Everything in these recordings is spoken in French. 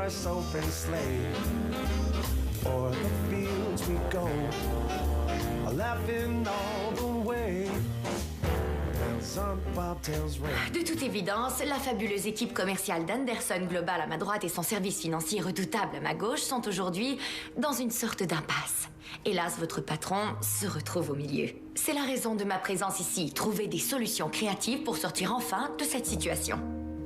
horse open sleigh, o'er the fields we go, laughing all the way. De toute évidence, la fabuleuse équipe commerciale d'Anderson Global à ma droite et son service financier redoutable à ma gauche sont aujourd'hui dans une sorte d'impasse. Hélas, votre patron se retrouve au milieu. C'est la raison de ma présence ici, trouver des solutions créatives pour sortir enfin de cette situation.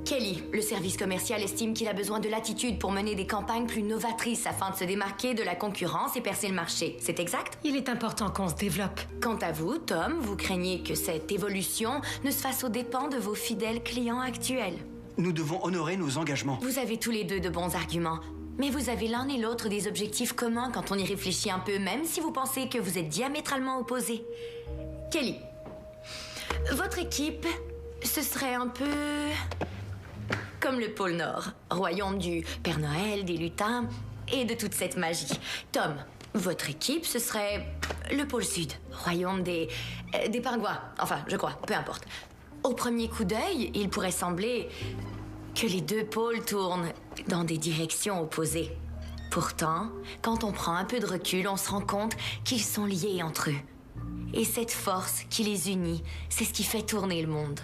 Kelly, le service commercial estime qu'il a besoin de latitude pour mener des campagnes plus novatrices afin de se démarquer de la concurrence et percer le marché. C'est exact? Il est important qu'on se développe. Quant à vous, Tom, vous craignez que cette évolution ne se fasse aux dépens de vos fidèles clients actuels. Nous devons honorer nos engagements. Vous avez tous les deux de bons arguments, mais vous avez l'un et l'autre des objectifs communs quand on y réfléchit un peu, même si vous pensez que vous êtes diamétralement opposés. Kelly, votre équipe, ce serait un peu comme le pôle Nord, royaume du Père Noël, des lutins et de toute cette magie. Tom, votre équipe, ce serait le pôle Sud, royaume des pingouins. Enfin, je crois, peu importe. Au premier coup d'œil, il pourrait sembler que les deux pôles tournent dans des directions opposées. Pourtant, quand on prend un peu de recul, on se rend compte qu'ils sont liés entre eux. Et cette force qui les unit, c'est ce qui fait tourner le monde.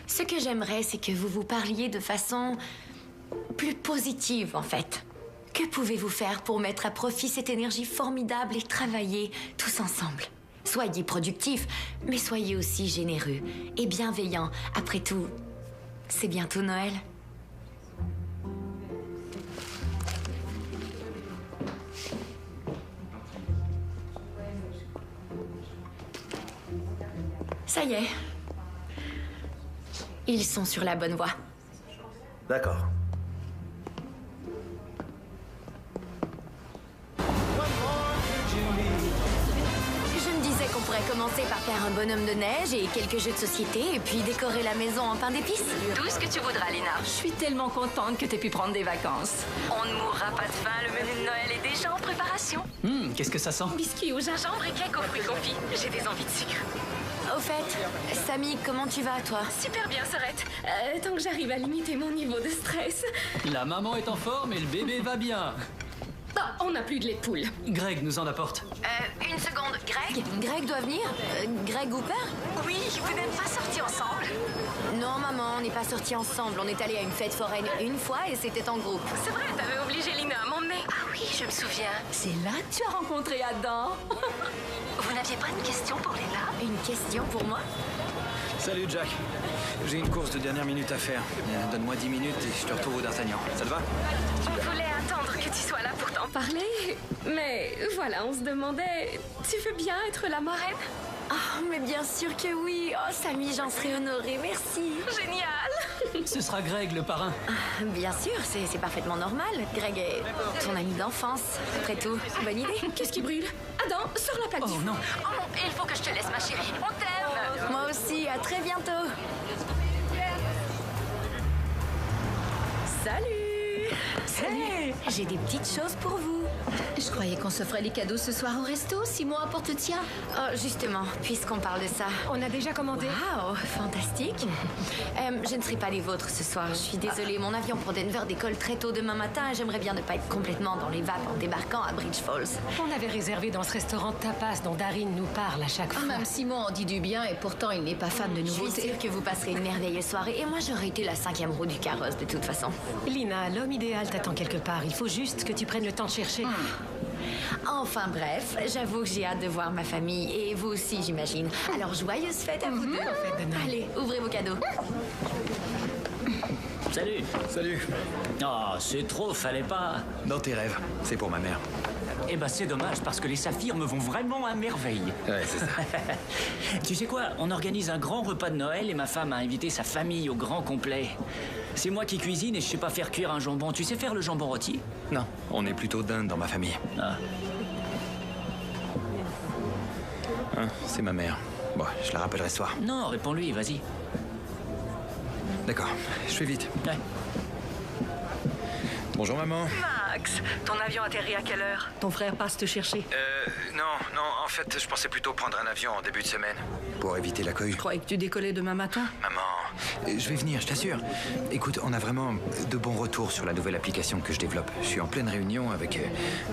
Ce que j'aimerais, c'est que vous vous parliez de façon plus positive, en fait. Que pouvez-vous faire pour mettre à profit cette énergie formidable et travailler tous ensemble? Soyez productifs, mais soyez aussi généreux et bienveillants. Après tout, c'est bientôt Noël. Ça y est. Ils sont sur la bonne voie. D'accord. Je me disais qu'on pourrait commencer par faire un bonhomme de neige et quelques jeux de société et puis décorer la maison en pain d'épices. Tout ce que tu voudras, Lina. Je suis tellement contente que t'aies pu prendre des vacances. On ne mourra pas de faim, le menu de Noël est déjà en préparation. Qu'est-ce que ça sent? Biscuits au gingembre. Gingembre et cake aux fruits confits. J'ai des envies de sucre. Au fait, Samy, comment tu vas, toi? Super bien, Sorette. Tant que j'arrive à limiter mon niveau de stress. La maman est en forme et le bébé va bien. Ah, on n'a plus de lait de poule. Greg nous en apporte. Une seconde, Greg? Greg doit venir? Greg Hooper? Oui, vous n'êtes pas sortis ensemble. Non, maman, on n'est pas sortis ensemble. On est allés à une fête foraine une fois et c'était en groupe. C'est vrai, t'avais obligé Lina à m'emmener. Ah oui, je me souviens. C'est là que tu as rencontré Adam. Vous n'aviez pas une question pour Lina? Une question pour moi? Salut Jack. J'ai une course de dernière minute à faire. Donne-moi 10 minutes et je te retrouve au D'Artagnan. Ça te va? On voulait attendre que tu sois là pour t'en Parler. Mais voilà, on se demandait, tu veux bien être la marraine? Ah, mais bien sûr que oui. Oh, Samy, j'en serais honorée. Merci. Génial. Ce sera Greg le parrain. Bien sûr, c'est parfaitement normal. Greg est ton ami d'enfance. Après tout, bonne idée. Qu'est-ce qui brûle? Adam, sur la plaque. Oh non. Oh non, il faut que je te laisse, ma chérie. On t'aime. Moi aussi, à très bientôt. Salut. Hey. J'ai des petites choses pour vous. Je croyais qu'on se ferait les cadeaux ce soir au resto. Simon apporte le tien. Oh, justement, puisqu'on parle de ça. On a déjà commandé. Wow, fantastique. Je ne serai pas les vôtres ce soir. Je suis désolée, mon avion pour Denver décolle très tôt demain matin et j'aimerais bien ne pas être complètement dans les vapes en débarquant à Bridge Falls. On avait réservé dans ce restaurant de tapas dont Darin nous parle à chaque fois. Même Simon en dit du bien et pourtant il n'est pas fan de Je suis nouveautés. sûre que vous passerez une merveilleuse soirée et moi j'aurais été la 5e roue du carrosse de toute façon. Lina, l'homme idéal t'attend quelque part. Il faut juste que tu prennes le temps de chercher. Enfin bref, j'avoue que j'ai hâte de voir ma famille et vous aussi j'imagine. Alors joyeuse fête à vous deux. Fête de Noël. Allez, ouvrez vos cadeaux. Salut. Salut. Oh, c'est trop, fallait pas. Dans tes rêves. C'est pour ma mère. Eh ben, c'est dommage parce que les saphirs me vont vraiment à merveille. Ouais, c'est ça. Tu sais quoi? On organise un grand repas de Noël et ma femme a invité sa famille au grand complet. C'est moi qui cuisine et je sais pas faire cuire un jambon. Tu sais faire le jambon rôti? Non, on est plutôt d'Inde dans ma famille. Ah. Hein, c'est ma mère. Bon, je la rappellerai ce soir. Non, réponds-lui, vas-y. D'accord, je fais vite. Ouais. Bonjour maman. Max, ton avion atterrit à quelle heure? Ton frère passe te chercher. Non, en fait, je pensais plutôt prendre un avion en début de semaine. Pour éviter la cohue. Je croyais que tu décollais demain matin. Maman, Je vais venir, je t'assure. Écoute, on a vraiment de bons retours sur la nouvelle application que je développe. Je suis en pleine réunion avec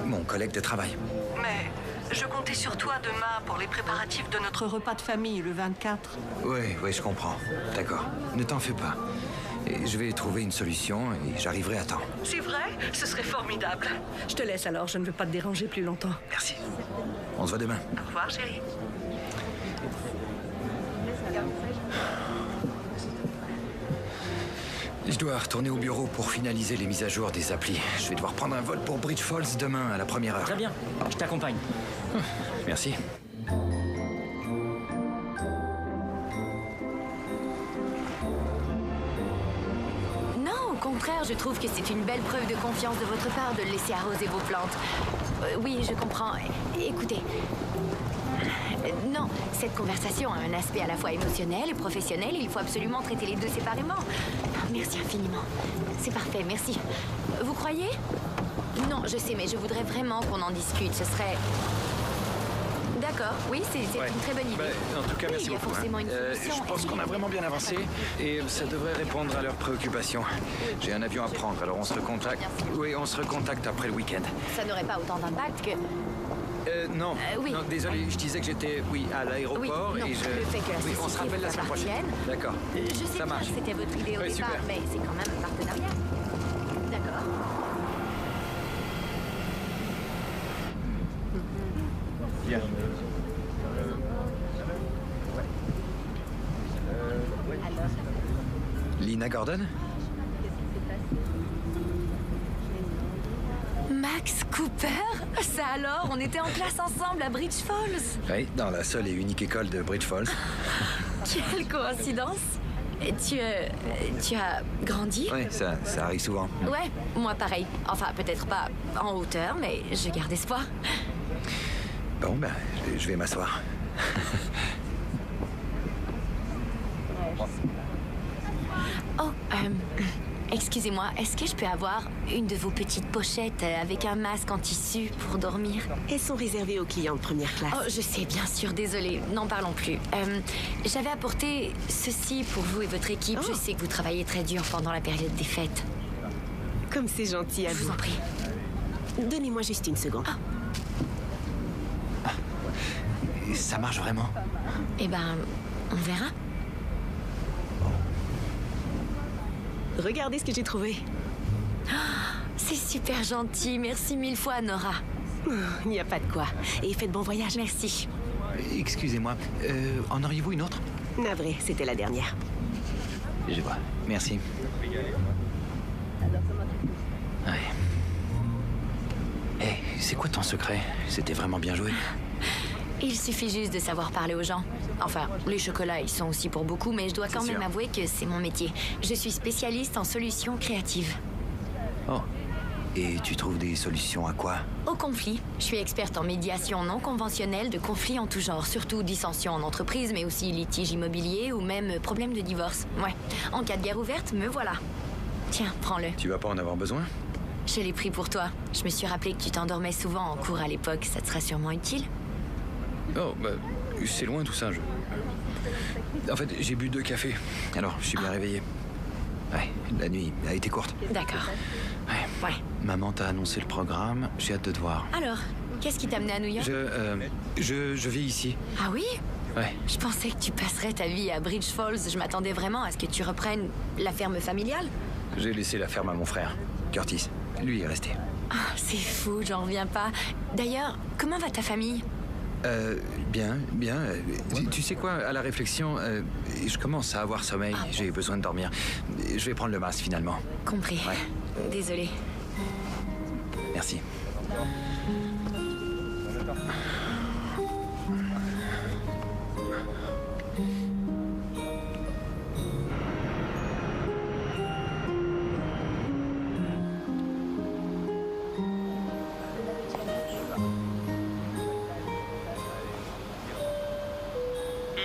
mon collègue de travail. Mais je comptais sur toi demain pour les préparatifs de notre repas de famille le 24. Oui, je comprends. D'accord. Ne t'en fais pas. Et je vais trouver une solution et j'arriverai à temps. C'est vrai? Ce serait formidable. Je te laisse alors, je ne veux pas te déranger plus longtemps. Merci. On se voit demain. Au revoir, chérie. Je dois retourner au bureau pour finaliser les mises à jour des applis. Je vais devoir prendre un vol pour Bridge Falls demain à la première heure. Très bien, je t'accompagne. Merci. Non, au contraire, je trouve que c'est une belle preuve de confiance de votre part de laisser arroser vos plantes. Oui, je comprends. Écoutez. Non, cette conversation a un aspect à la fois émotionnel et professionnel et il faut absolument traiter les deux séparément. Merci infiniment. C'est parfait, merci. Vous croyez? Non, je sais, mais je voudrais vraiment qu'on en discute. Ce serait... D'accord, oui, c'est une très bonne idée. En tout cas, Oui, merci il y a beaucoup. forcément une solution. Je pense qu'on a vraiment bien avancé et ça devrait répondre à leurs préoccupations. J'ai un avion à prendre, alors on se recontacte. Oui, on se recontacte après le week-end. Ça n'aurait pas autant d'impact que... Non, oui. non, désolé, je disais que j'étais, à l'aéroport Oui, non, et je... le fait que la Oui, on se société rappelle la vous semaine prochaine. appartienne. D'accord. Je sais Ça bien marche. que c'était votre idée au Oui, départ, super. mais c'est quand même un partenariat. D'accord. Lina Gordon? Max Cooper? Ça alors, on était en classe ensemble à Bridge Falls. Oui, dans la seule et unique école de Bridge Falls. Quelle coïncidence. Et tu as grandi? Oui, ça arrive souvent. Ouais, moi pareil. Enfin, peut-être pas en hauteur, mais je garde espoir. Bon, je vais m'asseoir. Oh, excusez-moi, est-ce que je peux avoir une de vos petites pochettes avec un masque en tissu pour dormir? Elles sont réservées aux clients de première classe. Oh, je sais, bien sûr, désolée, n'en parlons plus. J'avais apporté ceci pour vous et votre équipe. Je sais que vous travaillez très dur pendant la période des fêtes. Comme c'est gentil à Je vous vous. en prie. Donnez-moi juste une seconde. Ça marche vraiment? Eh ben, on verra. Regardez ce que j'ai trouvé. C'est super gentil, merci mille fois, Nora. Il n'y a pas de quoi. Et faites bon voyage. Merci. Excusez-moi, en auriez-vous une autre? Navré, c'était la dernière. Je vois. Merci. Ouais. Hey, c'est quoi ton secret? C'était vraiment bien joué. Il suffit juste de savoir parler aux gens. Enfin, les chocolats, ils sont aussi pour beaucoup, mais je dois quand C'est même sûr. avouer que c'est mon métier. Je suis spécialiste en solutions créatives. Oh. Et tu trouves des solutions à quoi? Au conflit, je suis experte en médiation non conventionnelle de conflits en tout genre, surtout dissensions en entreprise, mais aussi litiges immobiliers ou même problèmes de divorce. Ouais. En cas de guerre ouverte, me voilà. Tiens, prends-le. Tu vas pas en avoir besoin? Je l'ai pris pour toi. Je me suis rappelé que tu t'endormais souvent en cours à l'époque. Ça te sera sûrement utile. Oh, c'est loin tout ça. En fait, j'ai bu 2 cafés. Alors, je suis bien réveillé. Ouais, la nuit a été courte. D'accord. Ouais. Ouais. Maman t'a annoncé le programme. J'ai hâte de te voir. Alors, qu'est-ce qui t'a amené à New York? Je vis ici. Ah oui? Ouais. Je pensais que tu passerais ta vie à Bridge Falls. Je m'attendais vraiment à ce que tu reprennes la ferme familiale. J'ai laissé la ferme à mon frère, Curtis. Lui est resté. Ah, c'est fou, j'en reviens pas. D'ailleurs, comment va ta famille? Bien. Tu sais quoi, à la réflexion, je commence à avoir sommeil. J'ai besoin de dormir. Je vais prendre le masque finalement. Compris. Ouais. Désolée. Merci.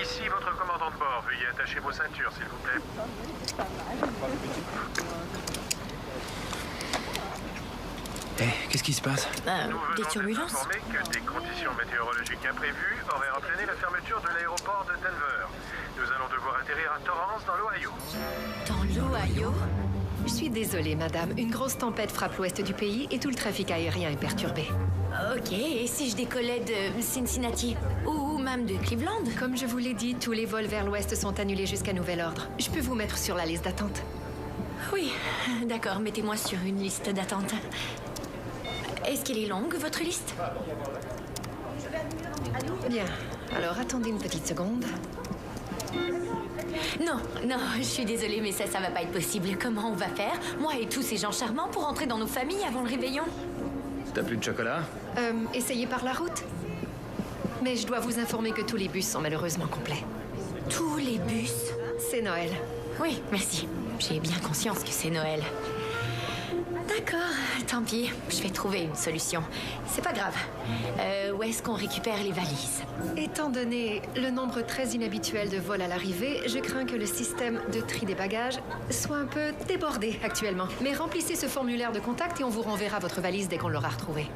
Ici votre commandant de bord. Veuillez attacher vos ceintures, s'il vous plaît. Qu'est-ce qui se passe? Des turbulences? Nous venons d'informer que des conditions météorologiques imprévues auraient entraîné la fermeture de l'aéroport de Denver. Nous allons devoir atterrir à Torrance, dans l'Ohio. Dans l'Ohio? Je suis désolée, madame. Une grosse tempête frappe l'ouest du pays et tout le trafic aérien est perturbé. Ok, et si je décollais de Cincinnati? Ou même de Cleveland? Comme je vous l'ai dit, tous les vols vers l'ouest sont annulés jusqu'à nouvel ordre. Je peux vous mettre sur la liste d'attente. Oui, d'accord, mettez-moi sur une liste d'attente. Est-ce qu'elle est longue, votre liste? Bien. Alors, attendez une petite seconde. Non, je suis désolée, mais ça va pas être possible. Comment on va faire, moi et tous ces gens charmants, pour entrer dans nos familles avant le réveillon? T'as plus de chocolat? Essayez par la route. Mais je dois vous informer que tous les bus sont malheureusement complets. Tous les bus? C'est Noël. Oui, merci. J'ai bien conscience que c'est Noël. D'accord, tant pis. Je vais trouver une solution. C'est pas grave. Où est-ce qu'on récupère les valises? Étant donné le nombre très inhabituel de vols à l'arrivée, je crains que le système de tri des bagages soit un peu débordé actuellement. Mais remplissez ce formulaire de contact et on vous renverra votre valise dès qu'on l'aura retrouvée.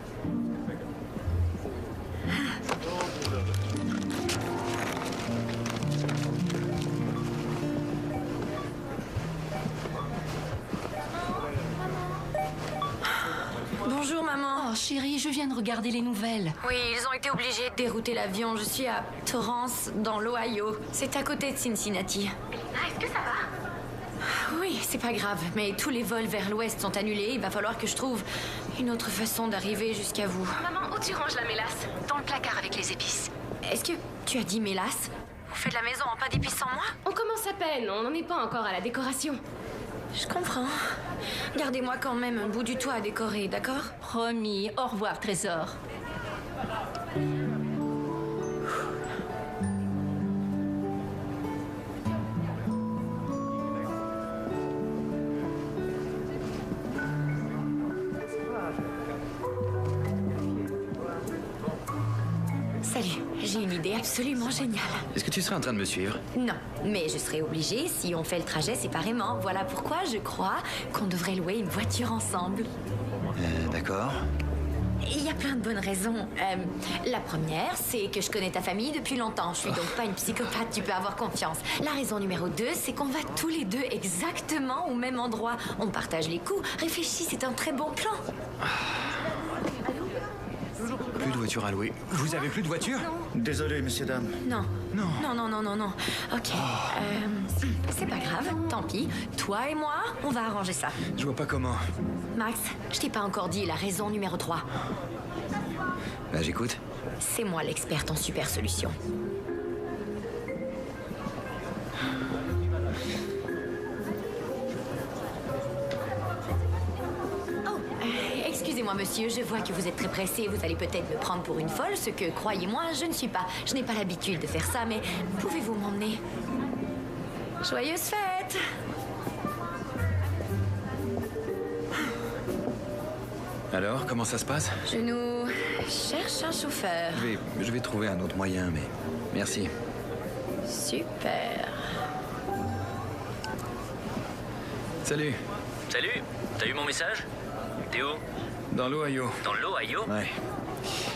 Bonjour, maman. Oh, chérie, je viens de regarder les nouvelles. Oui, ils ont été obligés de dérouter l'avion. Je suis à Torrance, dans l'Ohio. C'est à côté de Cincinnati. Est-ce que ça va? Oui, c'est pas grave, mais tous les vols vers l'ouest sont annulés. Il va falloir que je trouve une autre façon d'arriver jusqu'à vous. Maman, où tu ranges la mélasse? Dans le placard avec les épices. Est-ce que tu as dit mélasse? Vous faites la maison en pas d'épices sans moi? On commence à peine, on n'en est pas encore à la décoration. Je comprends. Gardez-moi quand même un bout du toit à décorer, d'accord? Promis. Au revoir, trésor. Salut, j'ai une idée absolument géniale. Est-ce que tu serais en train de me suivre? Non, mais je serai obligée si on fait le trajet séparément. Voilà pourquoi je crois qu'on devrait louer une voiture ensemble. D'accord. Il y a plein de bonnes raisons. La première, c'est que je connais ta famille depuis longtemps. Je suis donc pas une psychopathe, tu peux avoir confiance. La raison numéro 2, c'est qu'on va tous les deux exactement au même endroit. On partage les coûts. Réfléchis, c'est un très bon plan. Plus de voiture à louer. Vous avez plus de voiture? Désolé, messieurs, dames. Non. Non. Non. Ok. C'est pas grave, tant pis. Toi et moi, on va arranger ça. Je vois pas comment. Max, je t'ai pas encore dit la raison numéro 3. Bah, j'écoute. C'est moi l'experte en super solution. Excusez-moi, monsieur, je vois que vous êtes très pressé. Vous allez peut-être me prendre pour une folle, ce que, croyez-moi, je ne suis pas. Je n'ai pas l'habitude de faire ça, mais pouvez-vous m'emmener? Joyeuse fête! Alors, comment ça se passe? Je nous cherche un chauffeur. Je vais trouver un autre moyen, mais merci. Super. Salut. Salut, t'as eu mon message? T'es où? Dans l'Ohio. Dans l'Ohio? Ouais.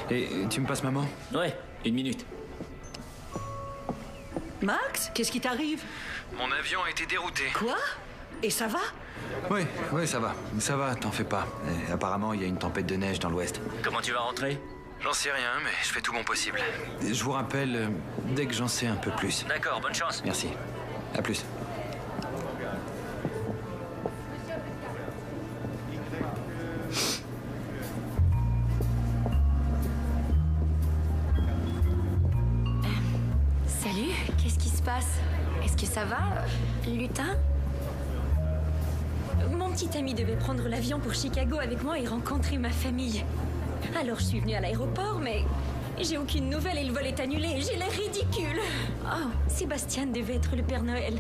Et tu me passes maman? Ouais, 1 minute. Max, qu'est-ce qui t'arrive? Mon avion a été dérouté. Quoi? Et ça va? Oui, ça va. Ça va, t'en fais pas. Et apparemment, il y a une tempête de neige dans l'ouest. Comment tu vas rentrer? J'en sais rien, mais je fais tout mon possible. Je vous rappelle dès que j'en sais un peu plus. D'accord, bonne chance. Merci. À plus. Salut, qu'est-ce qui se passe? Est-ce que ça va, lutin? Mon petit ami devait prendre l'avion pour Chicago avec moi et rencontrer ma famille. Alors je suis venue à l'aéroport, mais j'ai aucune nouvelle et le vol est annulé. J'ai l'air ridicule. Oh, Sébastien devait être le Père Noël.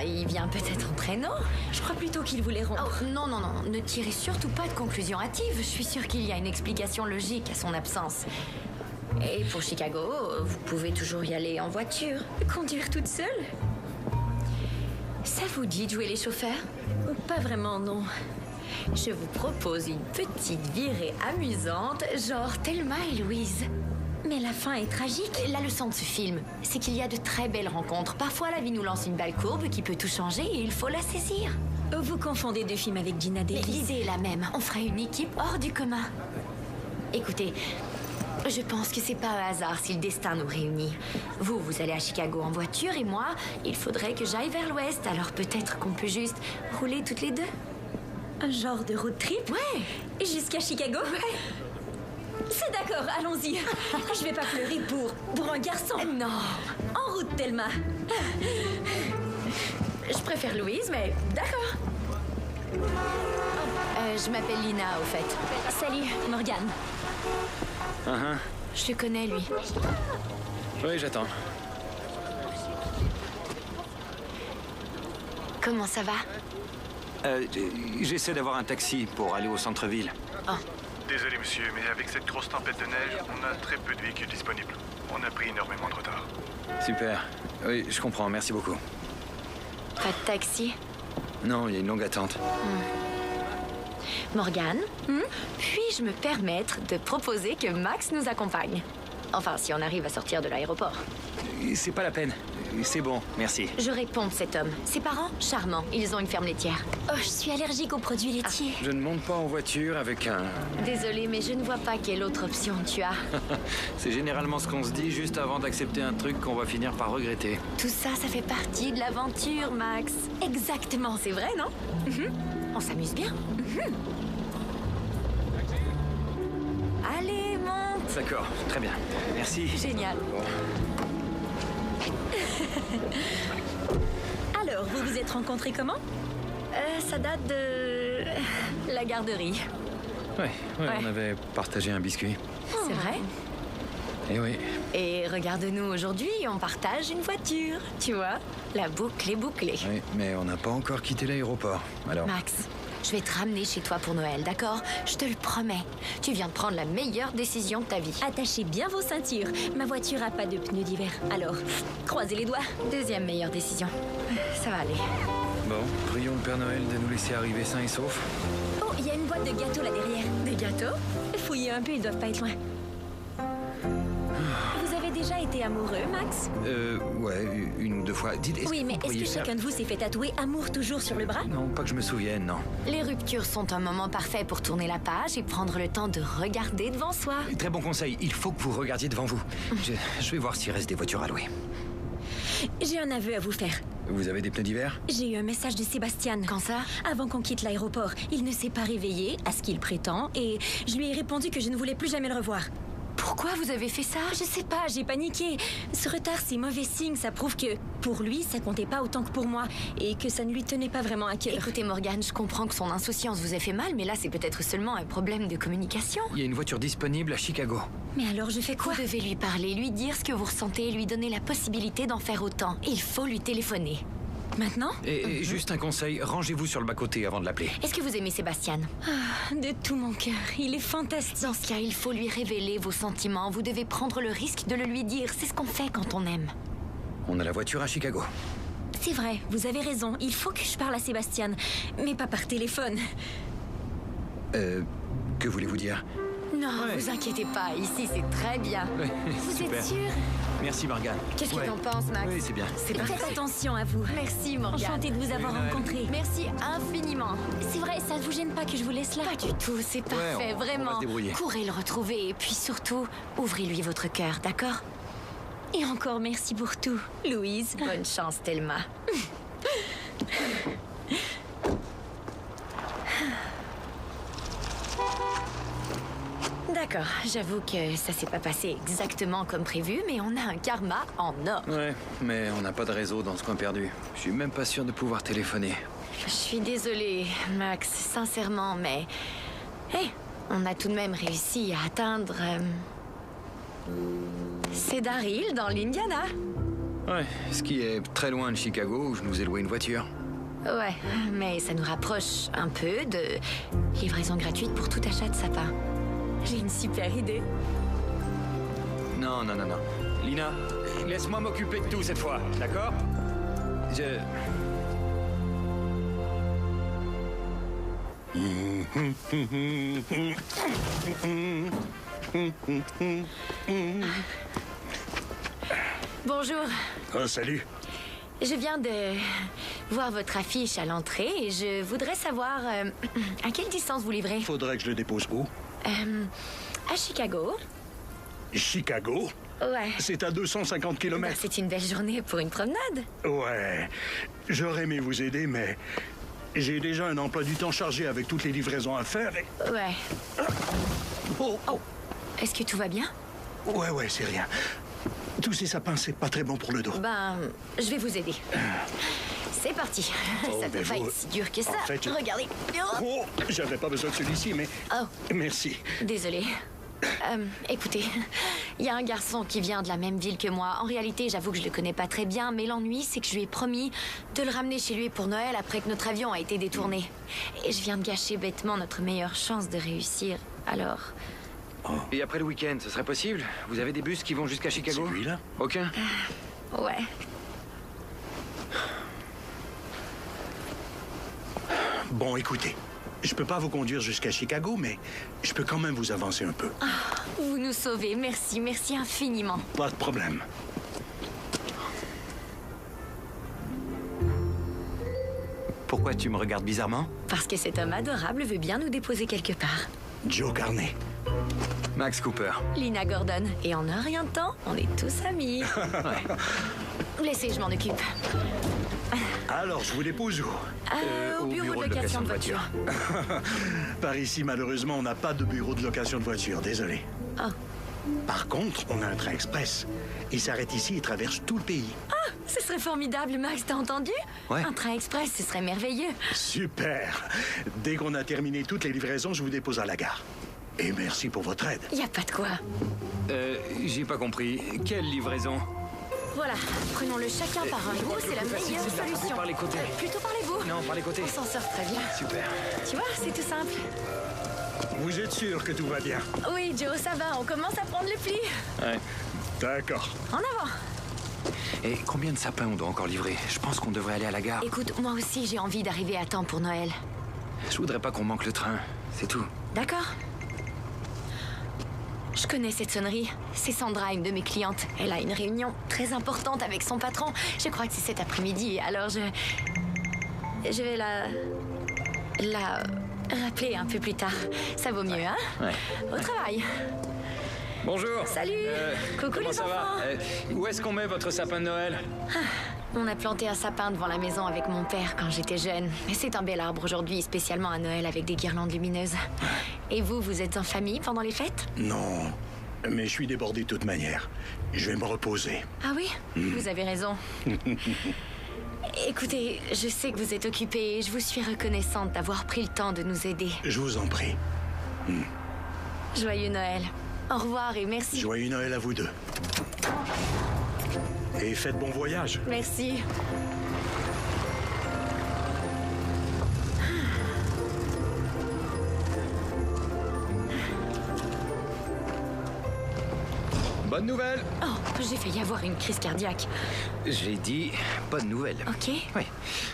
Il vient peut-être en traîneau. Je crois plutôt qu'il voulait rompre. Oh, non, ne tirez surtout pas de conclusion hâtive. Je suis sûre qu'il y a une explication logique à son absence. Et pour Chicago, vous pouvez toujours y aller en voiture. Conduire toute seule? Ça vous dit de jouer les chauffeurs? Pas vraiment, non. Je vous propose une petite virée amusante, genre Thelma et Louise. Mais Mais la fin est tragique. La leçon de ce film, c'est qu'il y a de très belles rencontres. Parfois, la vie nous lance une balle courbe qui peut tout changer et il faut la saisir. Vous confondez deux films avec Gina Mais Davis. l'idée est la même. On ferait une équipe hors du commun. Écoutez, je pense que c'est pas un hasard si le destin nous réunit. Vous allez à Chicago en voiture et moi, il faudrait que j'aille vers l'ouest. Alors peut-être qu'on peut juste rouler toutes les deux. Un genre de road trip? Ouais. Jusqu'à Chicago? Ouais. C'est d'accord, allons-y. Je vais pas pleurer pour un garçon. Non. En route, Thelma. Je préfère Louise, mais d'accord. Je m'appelle Lina, au fait. Salut, Morgane. Je le connais, lui. Oui, j'attends. Comment ça va? J'essaie d'avoir un taxi pour aller au centre-ville. Désolé, monsieur, mais avec cette grosse tempête de neige, on a très peu de véhicules disponibles. On a pris énormément de retard. Super. Oui, je comprends. Merci beaucoup. Pas de taxi? Non, il y a une longue attente. Morgane, puis-je me permettre de proposer que Max nous accompagne? Enfin, si on arrive à sortir de l'aéroport. C'est pas la peine. C'est bon, merci. Je réponds de cet homme. Ses parents, charmants. Ils ont une ferme laitière. Oh, je suis allergique aux produits laitiers. Je ne monte pas en voiture avec un... Désolée, mais je ne vois pas quelle autre option tu as. C'est généralement ce qu'on se dit juste avant d'accepter un truc qu'on va finir par regretter. Tout ça, ça fait partie de l'aventure, Max. Exactement. C'est vrai, non? On s'amuse bien. Allez, monte. D'accord, très bien. Merci. Génial. Alors, vous vous êtes rencontrés comment? Ça date de... la garderie. Ouais, on avait partagé un biscuit. C'est vrai? Eh oui. Et regarde-nous aujourd'hui, on partage une voiture. Tu vois, la boucle est bouclée. Oui, mais on n'a pas encore quitté l'aéroport. Alors... Max, je vais te ramener chez toi pour Noël, d'accord? Je te le promets. Tu viens de prendre la meilleure décision de ta vie. Attachez bien vos ceintures. Ma voiture a pas de pneus d'hiver. Alors, croisez les doigts. Deuxième meilleure décision. Ça va aller. Bon, prions le Père Noël de nous laisser arriver sains et saufs. Oh, il y a une boîte de gâteaux là derrière. Des gâteaux? Fouillez un peu, ils doivent pas être loin. Vous avez déjà été amoureux, Max? Ouais, une ou deux fois. Dites, Oui, mais est-ce que chacun de vous s'est fait tatouer amour toujours sur le bras? Non, pas que je me souvienne, non. Les ruptures sont un moment parfait pour tourner la page et prendre le temps de regarder devant soi. Très bon conseil, il faut que vous regardiez devant vous. Je vais voir s'il reste des voitures à louer. J'ai un aveu à vous faire. Vous avez des pneus d'hiver? J'ai eu un message de Sébastien. Quand ça? Avant qu'on quitte l'aéroport. Il ne s'est pas réveillé, à ce qu'il prétend, et je lui ai répondu que je ne voulais plus jamais le revoir. Pourquoi vous avez fait ça? Je sais pas, j'ai paniqué. Ce retard, c'est mauvais signe. Ça prouve que, pour lui, ça comptait pas autant que pour moi. Et que ça ne lui tenait pas vraiment à cœur. Écoutez, Morgane, je comprends que son insouciance vous ait fait mal, mais là, c'est peut-être seulement un problème de communication. Il y a une voiture disponible à Chicago. Mais alors, je fais quoi? Vous devez lui parler, lui dire ce que vous ressentez et lui donner la possibilité d'en faire autant. Il faut lui téléphoner. Maintenant? Et juste un conseil, rangez-vous sur le bas-côté avant de l'appeler. Est-ce que vous aimez Sébastien? De tout mon cœur. Il est fantastique. Dans ce cas, il faut lui révéler vos sentiments. Vous devez prendre le risque de le lui dire. C'est ce qu'on fait quand on aime. On a la voiture à Chicago. C'est vrai, vous avez raison. Il faut que je parle à Sébastien. Mais pas par téléphone. Que voulez-vous dire? Non, vous inquiétez pas. Ici, c'est très bien. Vous êtes sûr? Merci, Morgane. Qu'est-ce que t'en penses, Max? Oui, c'est bien. Faites attention à vous. Merci, Morgane. Enchantée de vous avoir rencontré. Merci infiniment. C'est vrai, ça ne vous gêne pas que je vous laisse là? Pas du tout, c'est parfait, on va vraiment. se débrouiller. Courez le retrouver et puis surtout, ouvrez-lui votre cœur, d'accord? Et encore merci pour tout, Louise. Bonne chance, Thelma. D'accord, j'avoue que ça s'est pas passé exactement comme prévu, mais on a un karma en or. Ouais, mais on n'a pas de réseau dans ce coin perdu. Je suis même pas sûr de pouvoir téléphoner. Je suis désolée, Max, sincèrement, mais... Hé, on a tout de même réussi à atteindre... Cedar Hill, dans l'Indiana. Ouais, ce qui est très loin de Chicago, où je nous ai loué une voiture. Ouais, mais ça nous rapproche un peu de livraison gratuite pour tout achat de sapin. J'ai une super idée. Non. Lina, laisse-moi m'occuper de tout cette fois, d'accord? Je... Bonjour. Oh, salut. Je viens de voir votre affiche à l'entrée et je voudrais savoir à quelle distance vous livrez. Faudrait que je le dépose où? À Chicago. Chicago? Ouais. C'est à 250 km. Bah, c'est une belle journée pour une promenade. Ouais. J'aurais aimé vous aider, mais j'ai déjà un emploi du temps chargé avec toutes les livraisons à faire et... Ouais. Oh. Est-ce que tout va bien? Ouais, c'est rien. Tous ces sapins, c'est pas très bon pour le dos. Ben, je vais vous aider. C'est parti. Oh, Ça peut pas être si dur que ça. En fait, Regardez. Oh, j'avais pas besoin de celui-ci, mais... Oh. Merci. Désolée. Écoutez, il y a un garçon qui vient de la même ville que moi. En réalité, j'avoue que je le connais pas très bien, mais l'ennui, c'est que je lui ai promis de le ramener chez lui pour Noël après que notre avion a été détourné. Et je viens de gâcher bêtement notre meilleure chance de réussir. Alors... Et après le week-end, ce serait possible? Vous avez des bus qui vont jusqu'à Chicago? Celui-là? Aucun? Ouais. Bon, écoutez, je peux pas vous conduire jusqu'à Chicago, mais je peux quand même vous avancer un peu. Vous nous sauvez. Merci infiniment. Pas de problème. Pourquoi tu me regardes bizarrement? Parce que cet homme adorable veut bien nous déposer quelque part. Joe Carney. Max Cooper. Lina Gordon. Et en un rien de temps, on est tous amis. Laissez, je m'en occupe. Alors, je vous dépose où? Au bureau de location de voiture. Par ici, malheureusement, on n'a pas de bureau de location de voiture. Désolé. Oh. Par contre, on a un train express. Il s'arrête ici et traverse tout le pays. Ah, ce serait formidable, Max, t'as entendu? Ouais. Un train express, ce serait merveilleux. Super. Dès qu'on a terminé toutes les livraisons, je vous dépose à la gare. Et merci pour votre aide. Y a pas de quoi. J'ai pas compris. Quelle livraison? Voilà, prenons-le chacun par un bout, c'est la meilleure solution. Par les côtés. Plutôt par les bouts. Non, par les côtés. On s'en sort très bien. Super. Tu vois, c'est tout simple. Vous êtes sûr que tout va bien? Oui, Joe, ça va, on commence à prendre le pli. Ouais. D'accord. En avant. Et combien de sapins on doit encore livrer? Je pense qu'on devrait aller à la gare. Écoute, moi aussi, j'ai envie d'arriver à temps pour Noël. Je voudrais pas qu'on manque le train. C'est tout. D'accord. Je connais cette sonnerie. C'est Sandra, une de mes clientes. Elle a une réunion très importante avec son patron. Je crois que c'est cet après-midi. Alors je vais la rappeler un peu plus tard. Ça vaut mieux, hein? Ouais. Au travail. Bonjour. Salut. Coucou Comment les ça enfants. va? Où est-ce qu'on met votre sapin de Noël? On a planté un sapin devant la maison avec mon père quand j'étais jeune. Et c'est un bel arbre aujourd'hui, spécialement à Noël avec des guirlandes lumineuses. Et vous êtes en famille pendant les fêtes? Non, mais je suis débordé de toute manière. Je vais me reposer. Ah oui? Vous avez raison. Écoutez, je sais que vous êtes occupé et je vous suis reconnaissante d'avoir pris le temps de nous aider. Je vous en prie. Joyeux Noël. Au revoir et merci. Joyeux Noël à vous deux. Et faites bon voyage. Merci. Bonne nouvelle. Oh, j'ai failli avoir une crise cardiaque. J'ai dit bonne nouvelle. Ok. Oui.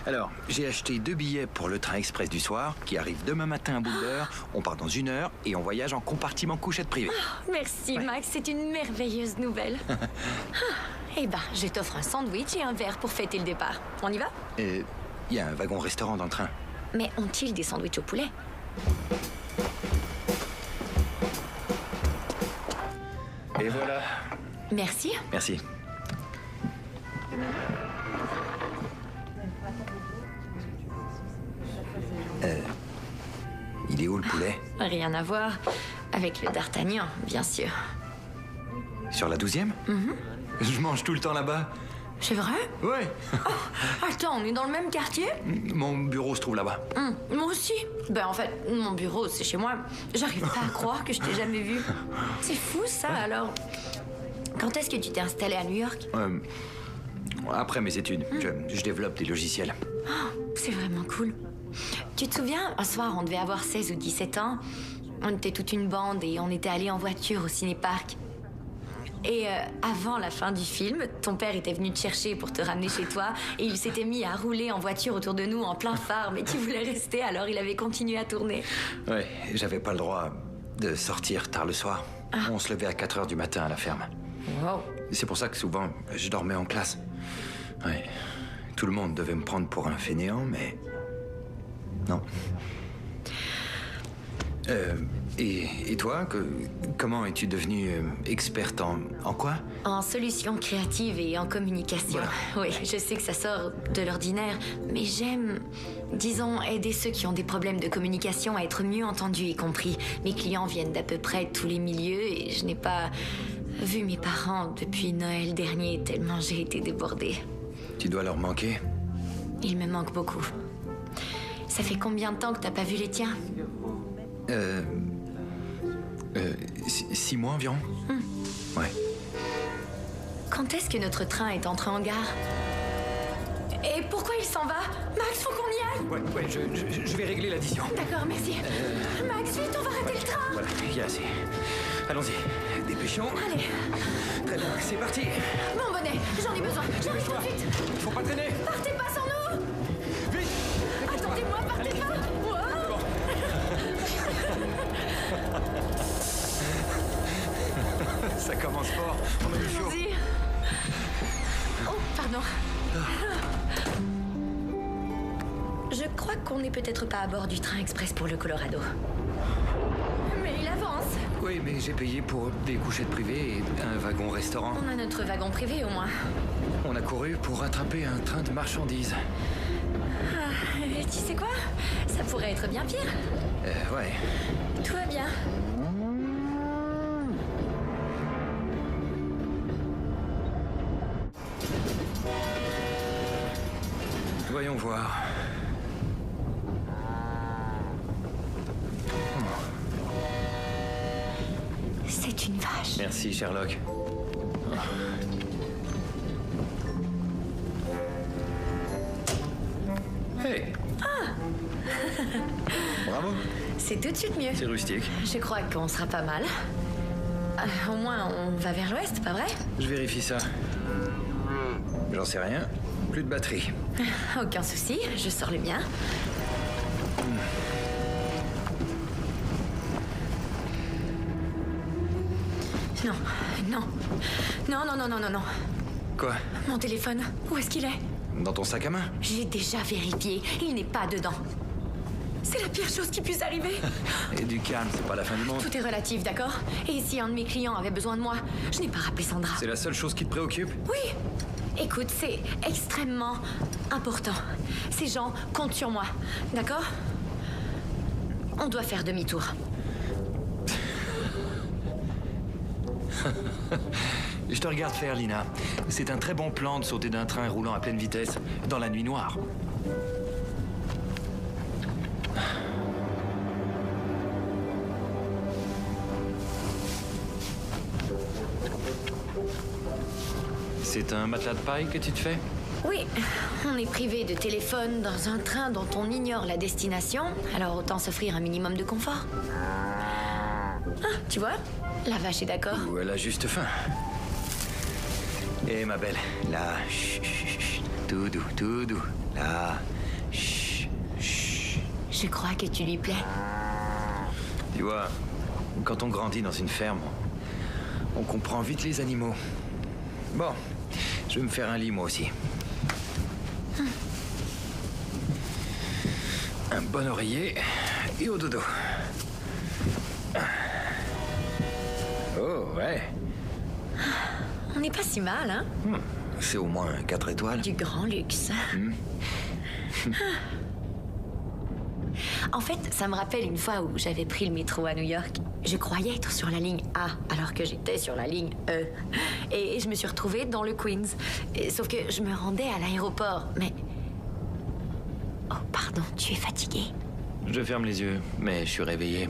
Alors, j'ai acheté 2 billets pour le train express du soir qui arrive demain matin à bout d'heure. On part dans 1 heure et on voyage en compartiment couchette privée. Oh, merci Max, c'est une merveilleuse nouvelle. Eh ben, je t'offre un sandwich et un verre pour fêter le départ. On y va? Il y a un wagon-restaurant dans le train. Mais ont-ils des sandwichs au poulet? Et voilà. Merci. Merci. Il est où le poulet? Rien à voir avec le d'Artagnan, bien sûr. Sur la 12e? Je mange tout le temps là-bas. C'est vrai? Ouais. Attends, on est dans le même quartier? Mon bureau se trouve là-bas. Moi aussi. Ben en fait, mon bureau, c'est chez moi. J'arrive pas à croire que je t'ai jamais vu. C'est fou ça, alors. Quand est-ce que tu t'es installé à New York? Après mes études, je développe des logiciels. Oh, c'est vraiment cool. Tu te souviens, un soir, on devait avoir 16 ou 17 ans. On était toute une bande et on était allés en voiture au ciné-parc. Et avant la fin du film, ton père était venu te chercher pour te ramener chez toi et il s'était mis à rouler en voiture autour de nous en plein phare, mais tu voulais rester, alors il avait continué à tourner. Ouais, j'avais pas le droit de sortir tard le soir. On se levait à 4 heures du matin à la ferme. Wow. C'est pour ça que souvent, je dormais en classe. Ouais. Tout le monde devait me prendre pour un fainéant, mais... Non. Et toi, comment es-tu devenue experte en quoi? En solutions créatives et en communication. Voilà. Oui, je sais que ça sort de l'ordinaire, mais j'aime, disons, aider ceux qui ont des problèmes de communication à être mieux entendus et compris. Mes clients viennent d'à peu près tous les milieux et je n'ai pas vu mes parents depuis Noël dernier tellement j'ai été débordée. Tu dois leur manquer? Ils me manquent beaucoup. Ça fait combien de temps que t'as pas vu les tiens? 6 mois environ. Ouais. Quand est-ce que notre train est entré en gare? Et pourquoi il s'en va? Max, faut qu'on y aille. Ouais, je vais régler l'addition. D'accord, merci. Max, vite, on va rater le train. Voilà, il y a assez. Allons-y, dépêchons. Allez. Très bien, c'est parti. Mon bonnet, j'en ai besoin. J'arrive tout de suite. Faut pas traîner. Partez pas sans nous. Vite. Attendez-moi, partez pas. Wow. Ça commence fort. On a eu chaud. Allons-y. Oh, pardon. Je crois qu'on n'est peut-être pas à bord du train express pour le Colorado. Mais il avance. Oui, mais j'ai payé pour des couchettes privées et un wagon-restaurant. On a notre wagon privé au moins. On a couru pour rattraper un train de marchandises. Et tu sais quoi? Ça pourrait être bien pire. Ouais. Tout va bien. Voyons voir. C'est une vache. Merci, Sherlock. Hey! Bravo! C'est tout de suite mieux. C'est rustique. Je crois qu'on sera pas mal. Au moins, on va vers l'ouest, pas vrai? Je vérifie ça. J'en sais rien. Plus de batterie. Aucun souci, je sors le mien. Non, non. Non. Quoi? Mon téléphone, où est-ce qu'il est? Dans ton sac à main? J'ai déjà vérifié, il n'est pas dedans. C'est la pire chose qui puisse arriver. Et du calme, c'est pas la fin du monde. Tout est relatif, d'accord? Et si un de mes clients avait besoin de moi, je n'ai pas rappelé Sandra. C'est la seule chose qui te préoccupe? Oui. Écoute, c'est extrêmement important. Ces gens comptent sur moi, d'accord? On doit faire demi-tour. Je te regarde faire, Lina. C'est un très bon plan de sauter d'un train roulant à pleine vitesse dans la nuit noire. C'est un matelas de paille que tu te fais? Oui, on est privé de téléphone dans un train dont on ignore la destination, alors autant s'offrir un minimum de confort. Ah, tu vois, la vache est d'accord. Ou elle a juste faim. Eh, ma belle, là, chut, tout doux, là, chut. Je crois que tu lui plais. Tu vois, quand on grandit dans une ferme, on comprend vite les animaux. Bon, je vais me faire un lit, moi aussi. Un bon oreiller et au dodo. Oh, ouais. On n'est pas si mal, hein? C'est au moins 4 étoiles. Du grand luxe. En fait, ça me rappelle une fois où j'avais pris le métro à New York. Je croyais être sur la ligne A, alors que j'étais sur la ligne E. Et je me suis retrouvée dans le Queens. Sauf que je me rendais à l'aéroport, mais... Oh, pardon, tu es fatiguée? Je ferme les yeux, mais je suis réveillé.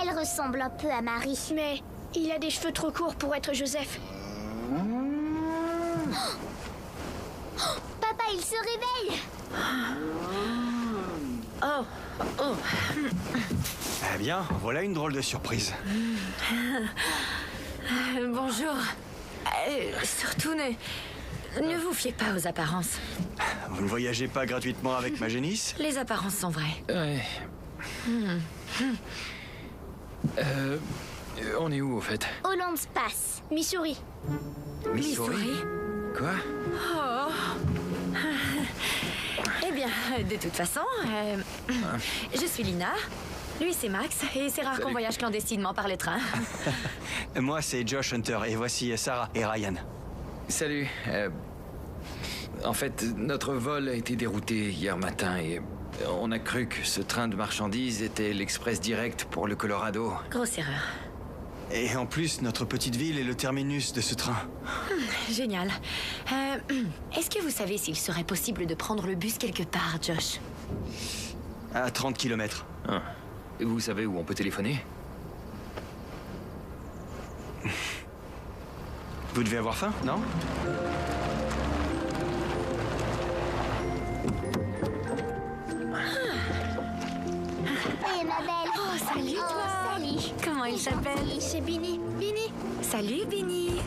Elle ressemble un peu à Marie. Mais il a des cheveux trop courts pour être Joseph. Papa, il se réveille! Oh. Eh bien, voilà une drôle de surprise. Bonjour. Surtout, ne vous fiez pas aux apparences. Vous ne voyagez pas gratuitement avec ma génisse? Les apparences sont vraies. Ouais. On est où, au fait? Holland Pass, Missouri. Missouri? Quoi? Oh. Eh bien, de toute façon, je suis Lina. Lui, c'est Max. Et c'est rare qu'on voyage clandestinement par le train. Moi, c'est Josh Hunter. Et voici Sarah et Ryan. Salut. En fait, notre vol a été dérouté hier matin et on a cru que ce train de marchandises était l'express direct pour le Colorado. Grosse erreur. Et en plus, notre petite ville est le terminus de ce train. Génial. Est-ce que vous savez s'il serait possible de prendre le bus quelque part, Josh? À 30 km. Ah. Et vous savez où on peut téléphoner? Vous devez avoir faim, non? Hey, ma belle. Oh, salut, toi. Salut. Comment il s'appelle? C'est Binny. Binny. Salut, Binny.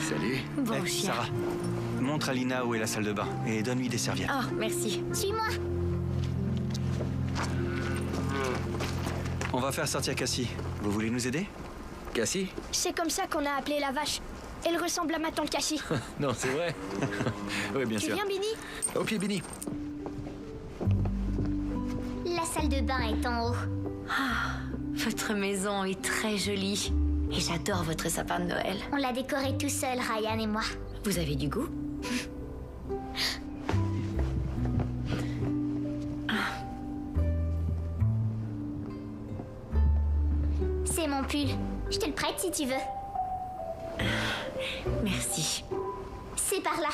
Salut. Bon Hey, chien. Sarah, montre à Lina où est la salle de bain et donne-lui des serviettes. Oh, merci. Suis-moi. On va faire sortir Cassie. Vous voulez nous aider? Cassie? C'est comme ça qu'on a appelé la vache. Elle ressemble à ma tante Cassie. Non, c'est vrai. Oui, bien Tu sûr. viens, Binny? Ok, Binny. La salle de bain est en haut. Votre maison est très jolie. Et j'adore votre sapin de Noël. On l'a décoré tout seul, Ryan et moi. Vous avez du goût? C'est mon pull. Je te le prête si tu veux. Merci. C'est par là.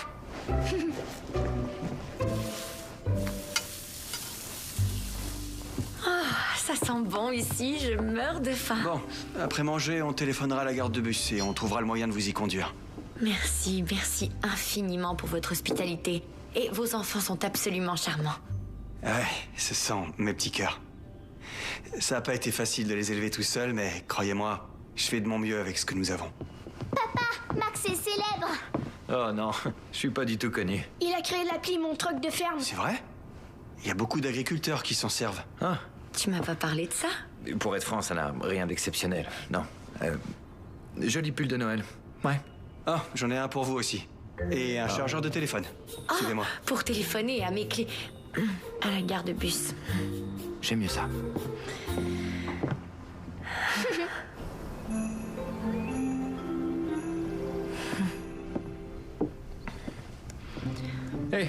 Ça sent bon ici, je meurs de faim. Bon, après manger, on téléphonera à la gare de bus et on trouvera le moyen de vous y conduire. Merci infiniment pour votre hospitalité. Et vos enfants sont absolument charmants. Ouais, ce sont mes petits cœurs. Ça n'a pas été facile de les élever tout seul, mais croyez-moi, je fais de mon mieux avec ce que nous avons. Papa, Max est célèbre. Oh non, je suis pas du tout connu. Il a créé l'appli Mon Truc de ferme. C'est vrai? Il y a beaucoup d'agriculteurs qui s'en servent. Ah. Tu m'as pas parlé de ça? Pour être franc, ça n'a rien d'exceptionnel. Non. Joli pull de Noël. Ouais. Ah, j'en ai un pour vous aussi. Et un chargeur de téléphone. Suivez-moi. Pour téléphoner à mes clés. À la gare de bus. J'aime mieux ça. Hey,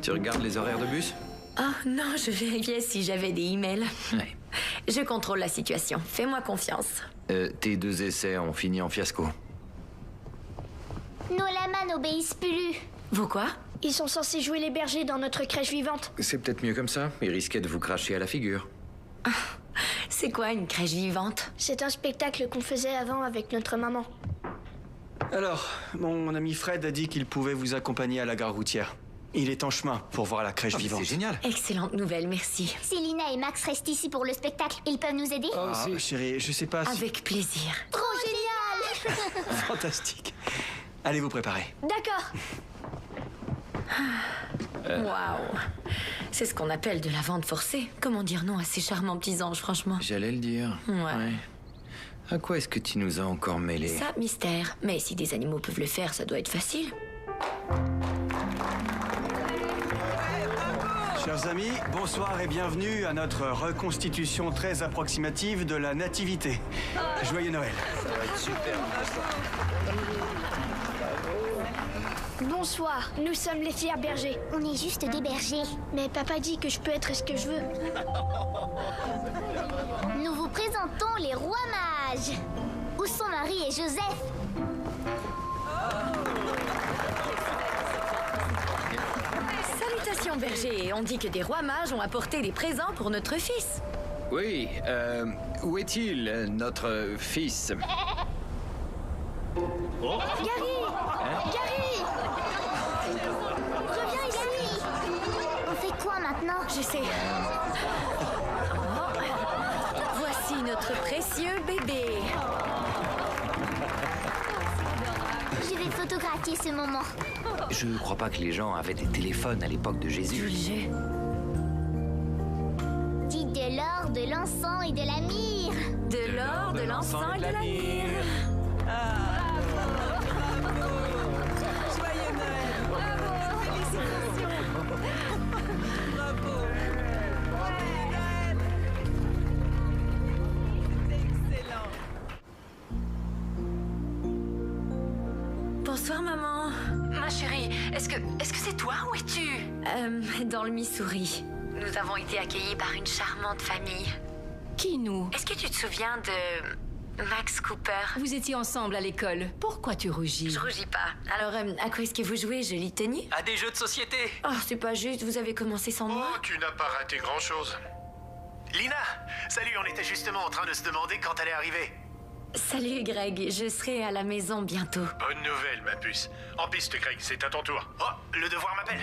tu regardes les horaires de bus? Oh non, je vérifiais si j'avais des emails. Ouais. Je contrôle la situation. Fais-moi confiance. Tes 2 essais ont fini en fiasco. Nos lamas n'obéissent plus. Vous quoi? Ils sont censés jouer les bergers dans notre crèche vivante. C'est peut-être mieux comme ça. Ils risquaient de vous cracher à la figure. C'est quoi une crèche vivante? C'est un spectacle qu'on faisait avant avec notre maman. Alors, mon ami Fred a dit qu'il pouvait vous accompagner à la gare routière. Il est en chemin pour voir la crèche vivante. C'est génial. Excellente nouvelle, merci. Si Lina et Max restent ici pour le spectacle, ils peuvent nous aider? Ah, chérie, je sais pas si... Avec plaisir. Trop génial! Fantastique. Allez vous préparer. D'accord. Waouh. C'est ce qu'on appelle de la vente forcée. Comment dire non à ces charmants petits anges, franchement? J'allais le dire. Ouais. À quoi est-ce que tu nous as encore mêlés? Ça, mystère. Mais si des animaux peuvent le faire, ça doit être facile. Chers amis, bonsoir et bienvenue à notre reconstitution très approximative de la nativité. Joyeux Noël. Ça va être super. Bonsoir, nous sommes les fiers bergers. On est juste des bergers. Mais papa dit que je peux être ce que je veux. Nous vous présentons les rois mages. Où sont Marie et Joseph? Salutations, berger. On dit que des rois mages ont apporté des présents pour notre fils. Oui, où est-il, notre fils? Gary! Gary! Reviens ici! J'essaie. Oh. Voici notre précieux bébé. Je vais photographier ce moment. Je crois pas que les gens avaient des téléphones à l'époque de Jésus. Dites de l'or, de l'encens et de la myrrhe. De l'or, de l'encens et de la myrrhe. Joyeux Noël. Bravo. Félicitations. Bravo. Joyeux Noël. C'est excellent. Bonsoir, maman. Ma chérie, est-ce que c'est toi? Où es-tu? Dans le Missouri. Nous avons été accueillis par une charmante famille. Qui, nous? Est-ce que tu te souviens de Max Cooper? Vous étiez ensemble à l'école. Pourquoi tu rougis? Je rougis pas. Alors, à quoi est-ce que vous jouez, jolie tenue? À des jeux de société. Oh, c'est pas juste, vous avez commencé sans moi. Oh, tu n'as pas raté grand-chose. Lina, salut, on était justement en train de se demander quand elle est arrivée. Salut, Greg, je serai à la maison bientôt. Bonne nouvelle, ma puce. En piste, Greg, c'est à ton tour. Oh, le devoir m'appelle.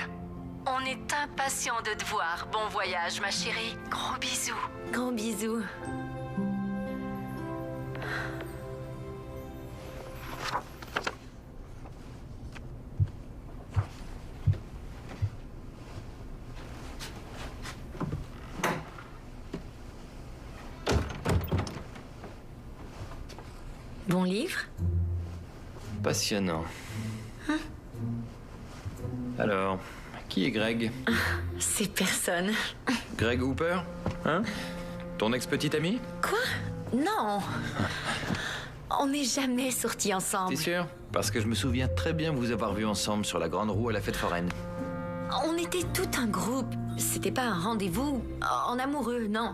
On est impatients de te voir. Bon voyage, ma chérie. Gros bisous. Gros bisous. Bon livre? Passionnant. Alors, qui est Greg? C'est personne. Greg Hooper? Hein? Ton ex-petite amie? Quoi? Non. On n'est jamais sortis ensemble. T'es sûr? Parce que je me souviens très bien vous avoir vu ensemble sur la grande roue à la fête foraine. On était tout un groupe. C'était pas un rendez-vous en amoureux, non.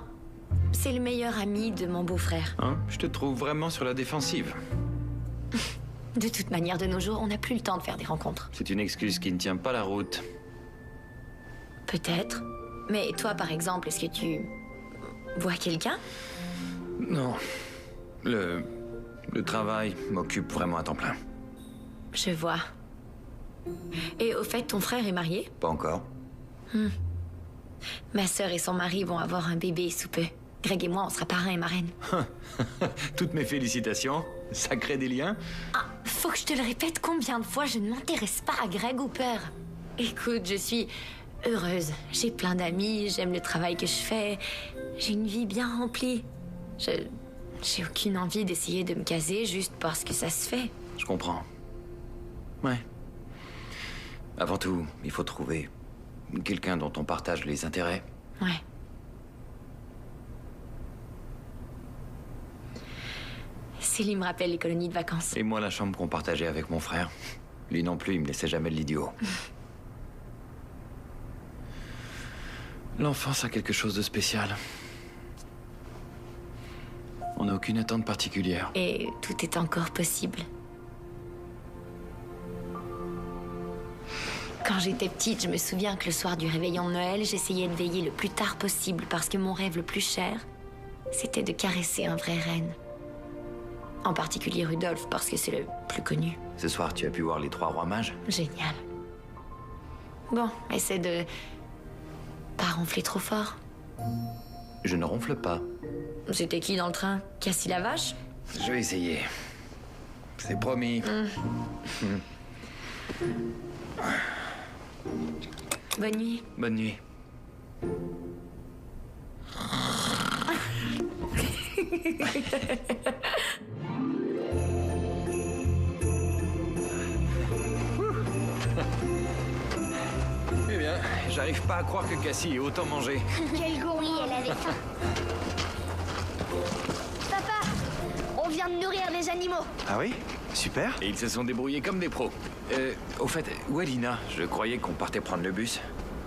C'est le meilleur ami de mon beau-frère. Hein? Je te trouve vraiment sur la défensive. De toute manière, de nos jours, on n'a plus le temps de faire des rencontres. C'est une excuse qui ne tient pas la route. Peut-être. Mais toi, par exemple, est-ce que tu vois quelqu'un? Non. Le travail m'occupe vraiment à temps plein. Je vois. Et au fait, ton frère est marié? Pas encore. Ma sœur et son mari vont avoir un bébé sous peu. Greg et moi, on sera parrain et marraine. Toutes mes félicitations. Ça crée des liens. Ah, faut que je te le répète combien de fois, je ne m'intéresse pas à Greg Hooper. Écoute, je suis heureuse. J'ai plein d'amis, j'aime le travail que je fais. J'ai une vie bien remplie. J'ai aucune envie d'essayer de me caser juste parce que ça se fait. Je comprends. Ouais. Avant tout, il faut trouver quelqu'un dont on partage les intérêts. Ouais. Célie me rappelle les colonies de vacances. Et moi, la chambre qu'on partageait avec mon frère. Lui non plus, il me laissait jamais de l'idiot. L'enfance a quelque chose de spécial. On n'a aucune attente particulière. Et tout est encore possible. Quand j'étais petite, je me souviens que le soir du réveillon de Noël, j'essayais de veiller le plus tard possible parce que mon rêve le plus cher, c'était de caresser un vrai renne. En particulier Rudolph, parce que c'est le plus connu. Ce soir, tu as pu voir les 3 rois mages? Génial. Bon, essaie de pas ronfler trop fort. Je ne ronfle pas. C'était qui dans le train? Cassie la vache? Je vais essayer. C'est promis. Bonne nuit. Bonne nuit. Eh bien, j'arrive pas à croire que Cassie ait autant mangé. Quelle gourmille, elle avait faim. Papa, on vient de nourrir les animaux. Ah oui? Super. Et ils se sont débrouillés comme des pros. Au fait, où est Lina? Je croyais qu'on partait prendre le bus.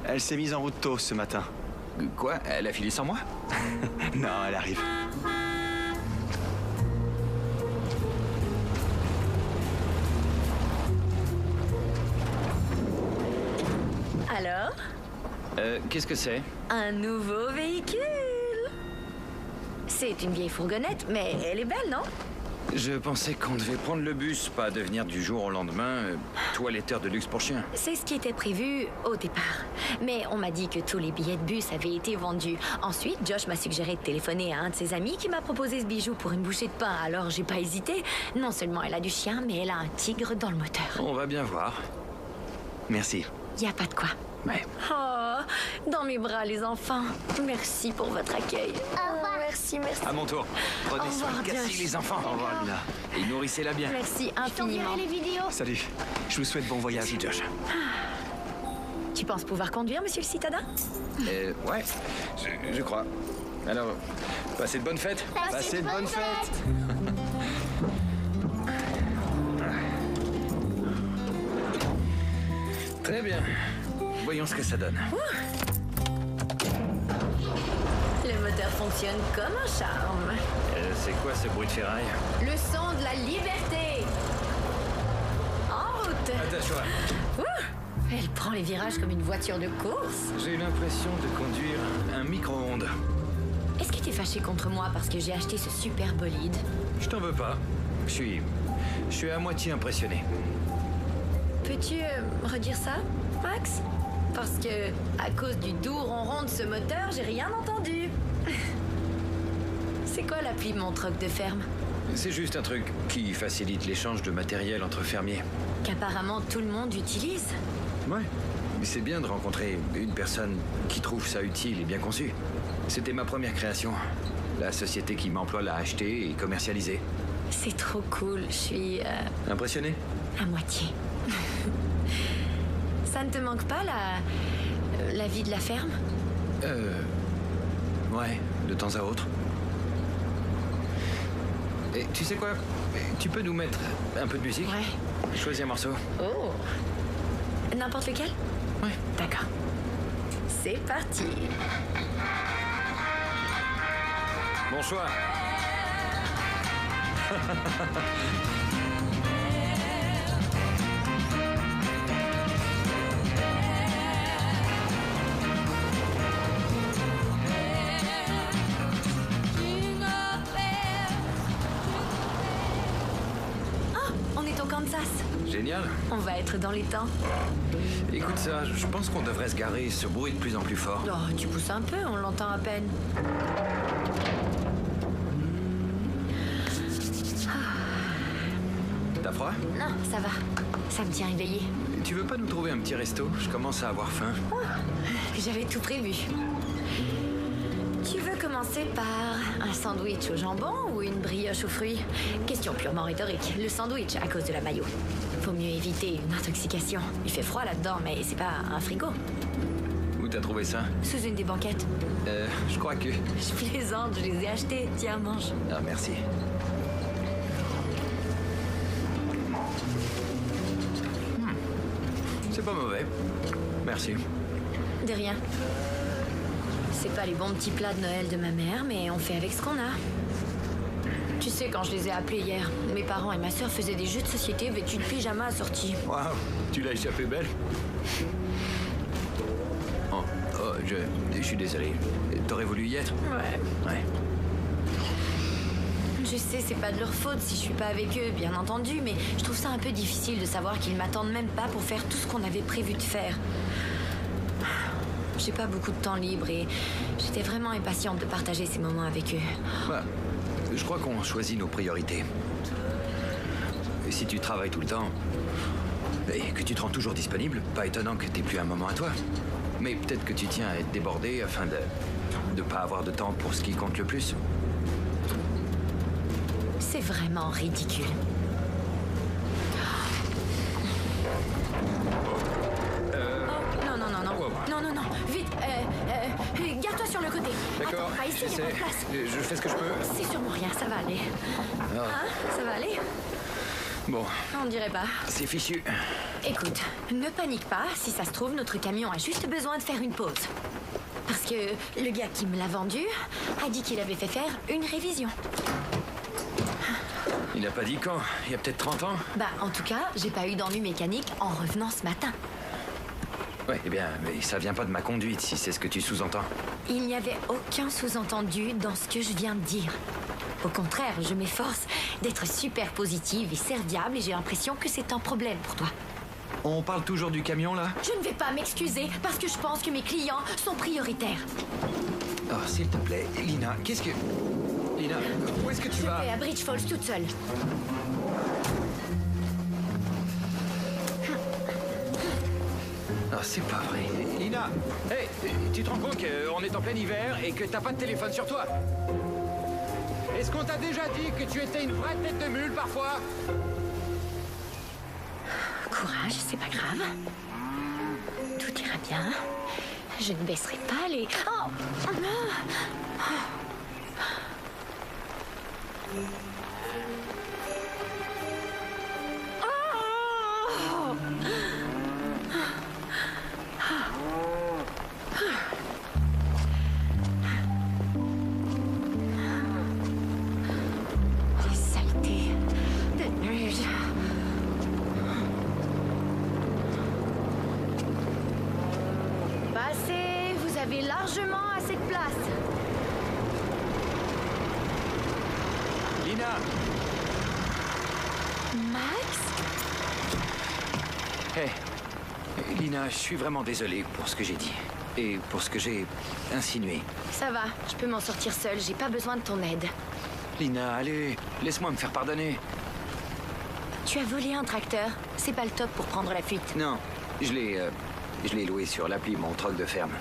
Elle s'est mise en route tôt ce matin. Quoi? Elle a filé sans moi? Non, elle arrive. Alors? Qu'est-ce que c'est? Un nouveau véhicule. C'est une vieille fourgonnette, mais elle est belle, non? Je pensais qu'on devait prendre le bus, pas devenir du jour au lendemain toiletteur de luxe pour chien. C'est ce qui était prévu au départ. Mais on m'a dit que tous les billets de bus avaient été vendus. Ensuite, Josh m'a suggéré de téléphoner à un de ses amis qui m'a proposé ce bijou pour une bouchée de pain. Alors j'ai pas hésité. Non seulement elle a du chien, mais elle a un tigre dans le moteur. On va bien voir. Merci. Y a pas de quoi. Ouais. Oh, dans mes bras, les enfants. Merci pour votre accueil. Merci, merci. À mon tour. Prenez soin de Cassie, les enfants. Au revoir, Lina. Et nourrissez-la bien. Merci infiniment. les vidéos. Salut. Je vous souhaite bon voyage. Merci, Josh. Tu penses pouvoir conduire, monsieur le citadin? Ouais, je crois. Alors, passez de bonnes fêtes. Passez de bonnes fêtes. Très bien. Voyons ce que ça donne. Le moteur fonctionne comme un charme. C'est quoi ce bruit de ferraille? Le son de la liberté. En route. Attache-toi. Elle prend les virages comme une voiture de course. J'ai l'impression de conduire un micro-ondes. Est-ce que t'es fâché contre moi parce que j'ai acheté ce super bolide? Je t'en veux pas. Je suis à moitié impressionné. Peux-tu redire ça, Max? Parce que, à cause du doux ronron de ce moteur, j'ai rien entendu. C'est quoi l'appli mon troc de ferme? C'est juste un truc qui facilite l'échange de matériel entre fermiers. Qu'apparemment tout le monde utilise. Ouais. Mais c'est bien de rencontrer une personne qui trouve ça utile et bien conçu. C'était ma première création. La société qui m'emploie l'a acheté et commercialisé. C'est trop cool, je suis... Impressionné? à moitié. Ça ne te manque pas, la vie de la ferme? Ouais, de temps à autre. Et tu sais quoi? Tu peux nous mettre un peu de musique? Ouais. Choisis un morceau. Oh. N'importe lequel? Ouais. D'accord. C'est parti. Bon choix. Génial. On va être dans les temps. Écoute ça, je pense qu'on devrait se garer ce bruit de plus en plus fort. Oh, tu pousses un peu, on l'entend à peine. T'as froid? Non, ça va. Ça me tient éveillée. Tu veux pas nous trouver un petit resto? Je commence à avoir faim. Oh, j'avais tout prévu. Tu veux commencer par un sandwich au jambon ou une brioche aux fruits? Question purement rhétorique. Le sandwich à cause de la mayo. Faut mieux éviter une intoxication. Il fait froid là-dedans, mais c'est pas un frigo. Où t'as trouvé ça? Sous une des banquettes. Je crois que... Je plaisante, je les ai achetés. Tiens, mange. Ah, merci. C'est pas mauvais. Merci. De rien. C'est pas les bons petits plats de Noël de ma mère, mais on fait avec ce qu'on a. Tu sais, quand je les ai appelés hier, mes parents et ma sœur faisaient des jeux de société vêtus de pyjama assortis. Waouh, tu l'as échappé belle. Oh, je suis désolé. T'aurais voulu y être? Ouais. Je sais, c'est pas de leur faute si je suis pas avec eux, bien entendu, mais je trouve ça un peu difficile de savoir qu'ils m'attendent même pas pour faire tout ce qu'on avait prévu de faire. J'ai pas beaucoup de temps libre et j'étais vraiment impatiente de partager ces moments avec eux. Bah, je crois qu'on choisit nos priorités. Et si tu travailles tout le temps et que tu te rends toujours disponible, pas étonnant que t'aies plus un moment à toi. Mais peut-être que tu tiens à être débordé afin de pas avoir de temps pour ce qui compte le plus. C'est vraiment ridicule. Non, vite, garde-toi sur le côté. D'accord, Attends, ici, j'essaie. y a pas de place. Je fais ce que je peux. C'est sûrement rien, ça va aller. Ah. Hein, ça va aller? Bon. On dirait pas. C'est fichu. Écoute, ne panique pas, si ça se trouve, notre camion a juste besoin de faire une pause. Parce que le gars qui me l'a vendu a dit qu'il avait fait faire une révision. Il n'a pas dit quand? Il y a peut-être 30 ans? Bah, en tout cas, j'ai pas eu d'ennui mécanique en revenant ce matin. Ouais, eh bien, mais ça vient pas de ma conduite, si c'est ce que tu sous-entends. Il n'y avait aucun sous-entendu dans ce que je viens de dire. Au contraire, je m'efforce d'être super positive et serviable et j'ai l'impression que c'est un problème pour toi. On parle toujours du camion, là? Je ne vais pas m'excuser parce que je pense que mes clients sont prioritaires. Oh, s'il te plaît, Lina, qu'est-ce que... Lina, où est-ce que tu vas? Je vais à Bridge Falls toute seule. Ah, c'est pas vrai. Lina, hey, tu te rends compte qu'on est en plein hiver et que t'as pas de téléphone sur toi? Est-ce qu'on t'a déjà dit que tu étais une vraie tête de mule parfois? Courage, c'est pas grave. Tout ira bien. Je ne baisserai pas les... Oh! Les saletés de neige. Passez, vous avez largement assez de place. Lina! Max? Hé, Lina, je suis vraiment désolé pour ce que j'ai dit. Et pour ce que j'ai insinué. Ça va, je peux m'en sortir seule, j'ai pas besoin de ton aide. Lina, allez, laisse-moi me faire pardonner. Tu as volé un tracteur, c'est pas le top pour prendre la fuite. Non, je l'ai loué sur l'appli, mon troc de ferme.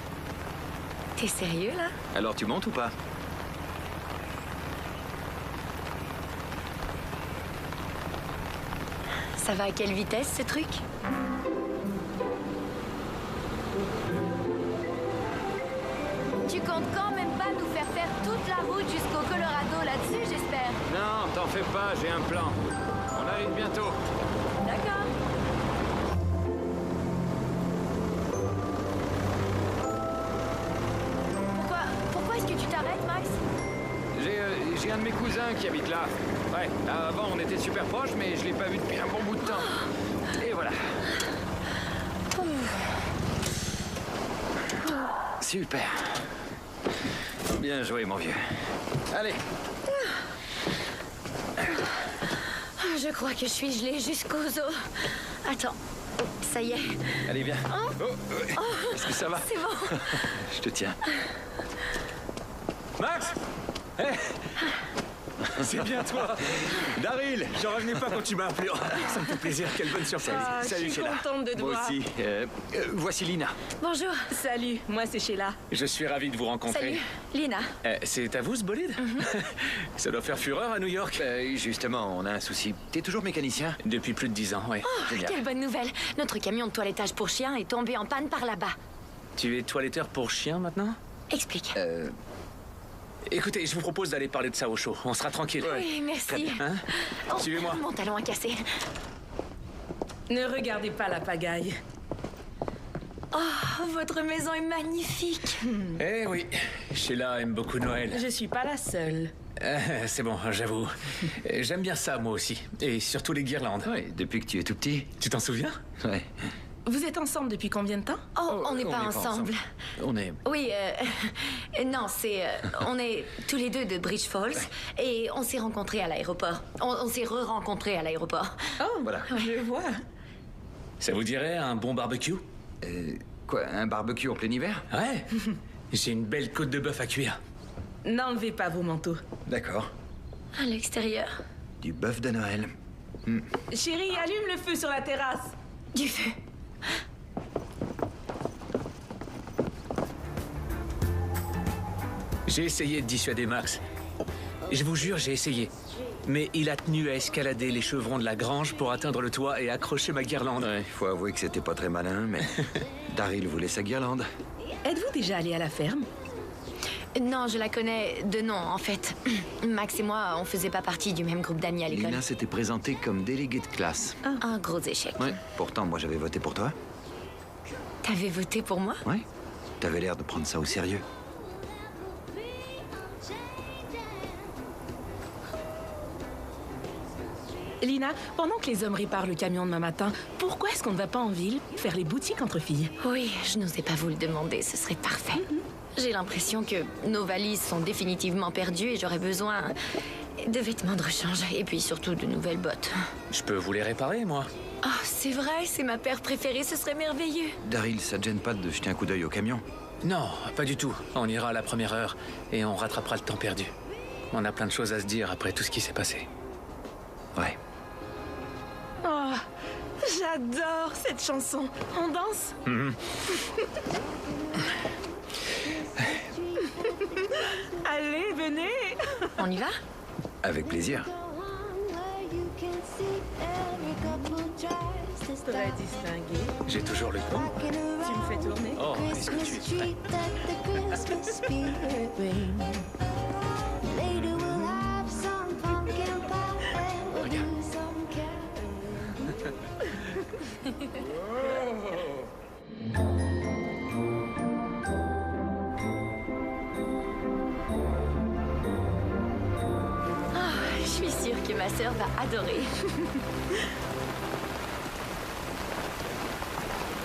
T'es sérieux là? Alors tu montes ou pas? Ça va à quelle vitesse ce truc? Tu comptes quand même pas nous faire faire toute la route jusqu'au Colorado là-dessus, j'espère? Non, t'en fais pas, j'ai un plan. On arrive bientôt. D'accord. Pourquoi est-ce que tu t'arrêtes, Max? J'ai un de mes cousins qui habite là. Ouais, avant on était super proches, mais je l'ai pas vu depuis un bon bout de temps. Et voilà. Super. Bien joué, mon vieux. Allez. Je crois que je suis gelée jusqu'aux os. Attends. Oh, ça y est. Allez, viens. Oh. Est-ce que ça va? C'est bon. Je te tiens. Max! Hey. C'est bien toi. Daryl, j'en revenais pas quand tu m'as appelé. Ça me fait plaisir, quelle bonne surprise. Salut, je suis contente de te Moi voir. aussi. Voici Lina. Bonjour. Salut, moi c'est Sheila. Je suis ravi de vous rencontrer. Salut, Lina. C'est à vous ce bolide? Ça doit faire fureur à New York. Justement, on a un souci. T'es toujours mécanicien? Depuis plus de 10 ans, ouais. Oh, quelle bonne nouvelle. Notre camion de toilettage pour chiens est tombé en panne par là-bas. Tu es toiletteur pour chien maintenant? Explique. Écoutez, je vous propose d'aller parler de ça au chaud. On sera tranquille. Oui, merci. Très bien, hein? Oh, Suivez-moi. Mon talon a cassé. Ne regardez pas la pagaille. Oh, votre maison est magnifique. Eh oui, Sheila aime beaucoup Noël. Je suis pas la seule. C'est bon, j'avoue. J'aime bien ça, moi aussi. Et surtout les guirlandes. Oui, depuis que tu es tout petit. Tu t'en souviens? Ouais. Vous êtes ensemble depuis combien de temps? Oh, on n'est pas ensemble. On est... Oui, non, c'est... on est tous les deux de Bridge Falls et on s'est rencontrés à l'aéroport. On s'est re-rencontrés à l'aéroport. Oh, voilà. Je vois. Ça vous dirait un bon barbecue? Quoi, un barbecue en plein hiver? Ouais. J'ai une belle côte de bœuf à cuire. N'enlevez pas vos manteaux. D'accord. À l'extérieur. Du bœuf de Noël. Chérie, allume le feu sur la terrasse. Du feu. J'ai essayé de dissuader Max. Je vous jure, j'ai essayé. Mais il a tenu à escalader les chevrons de la grange pour atteindre le toit et accrocher ma guirlande. Ouais, faut avouer que c'était pas très malin, mais Daryl voulait sa guirlande. Êtes-vous déjà allé à la ferme? Non, je la connais de nom, en fait. Max et moi, on faisait pas partie du même groupe d'amis à l'école. Lina s'était présentée comme déléguée de classe. Un gros échec. Ouais, pourtant, moi, j'avais voté pour toi. T'avais voté pour moi? Ouais. T'avais l'air de prendre ça au sérieux. Lina, pendant que les hommes réparent le camion demain matin, pourquoi est-ce qu'on ne va pas en ville faire les boutiques entre filles? Oui, je n'osais pas vous le demander, ce serait parfait. J'ai l'impression que nos valises sont définitivement perdues et j'aurais besoin Des vêtements de rechange et puis surtout de nouvelles bottes. Je peux vous les réparer, moi. Ah, c'est vrai, c'est ma paire préférée, ce serait merveilleux. Daryl, ça te gêne pas de jeter un coup d'œil au camion? Non, pas du tout. On ira à la première heure et on rattrapera le temps perdu. On a plein de choses à se dire après tout ce qui s'est passé. Ouais. Oh, j'adore cette chanson. On danse? Allez, venez. On y va? Avec plaisir. Très distingué. J'ai toujours le coup. Tu me fais tourner? Oh, est-ce que tu es Je suis sûre que ma sœur va adorer.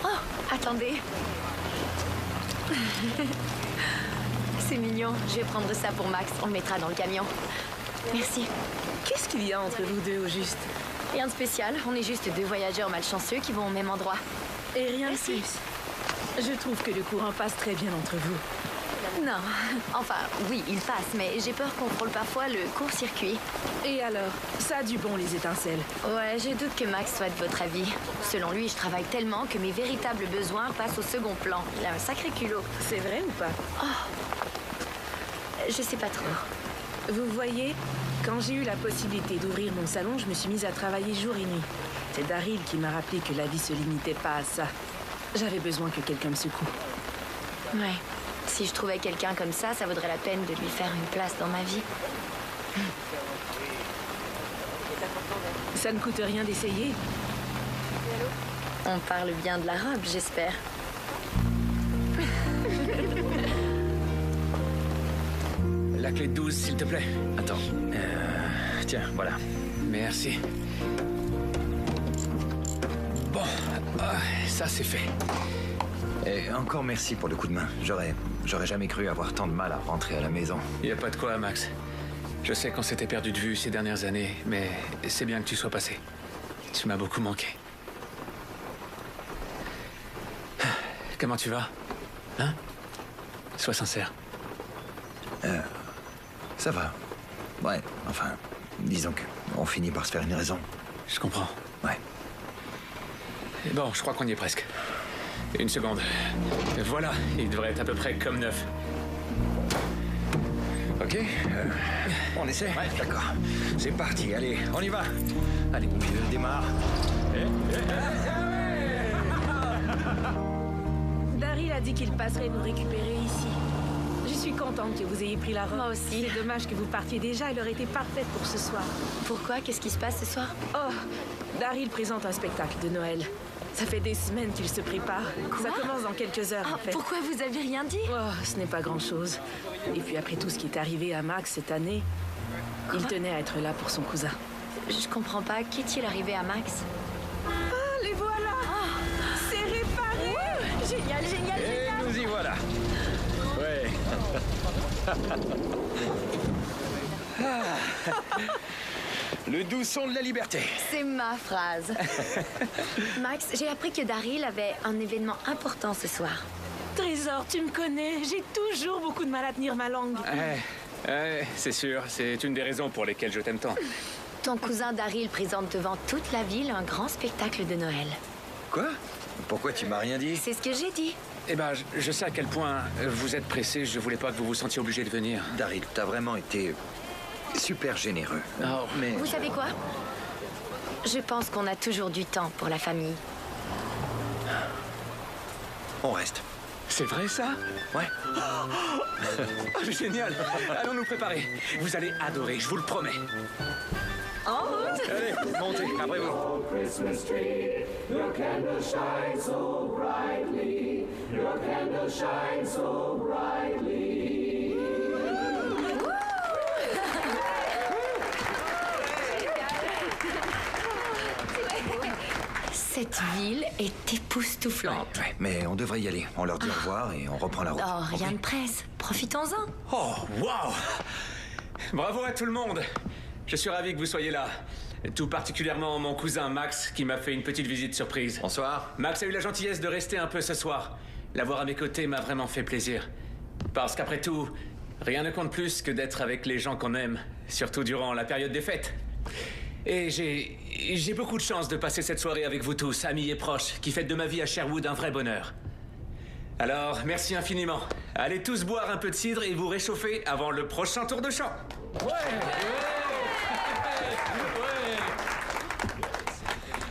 Oh, attendez. C'est mignon. Je vais prendre ça pour Max. On le mettra dans le camion. Merci. Qu'est-ce qu'il y a entre vous deux, au juste? Rien de spécial. On est juste deux voyageurs malchanceux qui vont au même endroit. Et rien de plus. Je trouve que le courant passe très bien entre vous. Non. Enfin, oui, il passe, mais j'ai peur qu'on frôle parfois le court-circuit. Et alors? Ça a du bon, les étincelles. Ouais, je doute que Max soit de votre avis. Selon lui, je travaille tellement que mes véritables besoins passent au second plan. Il a un sacré culot. C'est vrai ou pas? Oh. Je sais pas trop. Vous voyez, quand j'ai eu la possibilité d'ouvrir mon salon, je me suis mise à travailler jour et nuit. C'est Daryl qui m'a rappelé que la vie se limitait pas à ça. J'avais besoin que quelqu'un me secoue. Ouais. Si je trouvais quelqu'un comme ça vaudrait la peine de lui faire une place dans ma vie. Ça ne coûte rien d'essayer. On parle bien de la robe, j'espère. La clé de 12, s'il te plaît. Attends. Tiens, voilà. Merci. Bon, ça c'est fait. Et encore merci pour le coup de main. J'aurais jamais cru avoir tant de mal à rentrer à la maison. Y a pas de quoi, Max. Je sais qu'on s'était perdu de vue ces dernières années, mais c'est bien que tu sois passé. Tu m'as beaucoup manqué. Comment tu vas? Hein? Sois sincère. Ça va. Ouais, enfin, disons qu'on finit par se faire une raison. Je comprends. Ouais. Bon, je crois qu'on y est presque. Une seconde. Voilà, il devrait être à peu près comme neuf. Ok, on essaie? Ouais, d'accord. C'est parti, allez, on y va. Allez, mon vieux, démarre. Daryl a dit qu'il passerait nous récupérer ici. Je suis contente que vous ayez pris la robe. Moi aussi. C'est dommage que vous partiez déjà, elle aurait été parfaite pour ce soir. Pourquoi? Qu'est-ce qui se passe ce soir? Oh, Daryl présente un spectacle de Noël. Ça fait des semaines qu'il se prépare. Quoi? Ça commence dans quelques heures, en fait. Pourquoi vous aviez rien dit? Oh, ce n'est pas grand-chose. Et puis après tout ce qui est arrivé à Max cette année, il tenait à être là pour son cousin. Je comprends pas. Qu'est-il arrivé à Max? Ah, les voilà! C'est réparé! Génial, génial, Et génial! nous y voilà. Ouais. Le doux son de la liberté. C'est ma phrase. Max, j'ai appris que Daryl avait un événement important ce soir. Trésor, tu me connais. J'ai toujours beaucoup de mal à tenir ma langue. C'est sûr, c'est une des raisons pour lesquelles je t'aime tant. Ton cousin Daryl présente devant toute la ville un grand spectacle de Noël. Quoi? Pourquoi tu m'as rien dit? C'est ce que j'ai dit. Eh ben, je sais à quel point vous êtes pressé. Je voulais pas que vous vous sentiez obligé de venir. Daryl, t'as vraiment été super généreux. Oh, mais... Vous savez quoi? Je pense qu'on a toujours du temps pour la famille. On reste. C'est vrai, ça? Ouais. Oh, génial! Allons nous préparer. Vous allez adorer, je vous le promets. En route! Allez, montez, après vous. Christmas tree, your candle shines so brightly. Your candle shines so brightly. Cette ville est époustouflante. Ouais, mais on devrait y aller. On leur dit au revoir et on reprend la route. Oh, rien de presse. Profitons-en. Oh, waouh! Bravo à tout le monde! Je suis ravi que vous soyez là. Tout particulièrement mon cousin Max qui m'a fait une petite visite surprise. Bonsoir. Max a eu la gentillesse de rester un peu ce soir. L'avoir à mes côtés m'a vraiment fait plaisir. Parce qu'après tout, rien ne compte plus que d'être avec les gens qu'on aime, surtout durant la période des fêtes. Et j'ai beaucoup de chance de passer cette soirée avec vous tous, amis et proches, qui faites de ma vie à Sherwood un vrai bonheur. Alors, merci infiniment. Allez tous boire un peu de cidre et vous réchauffer avant le prochain tour de chant.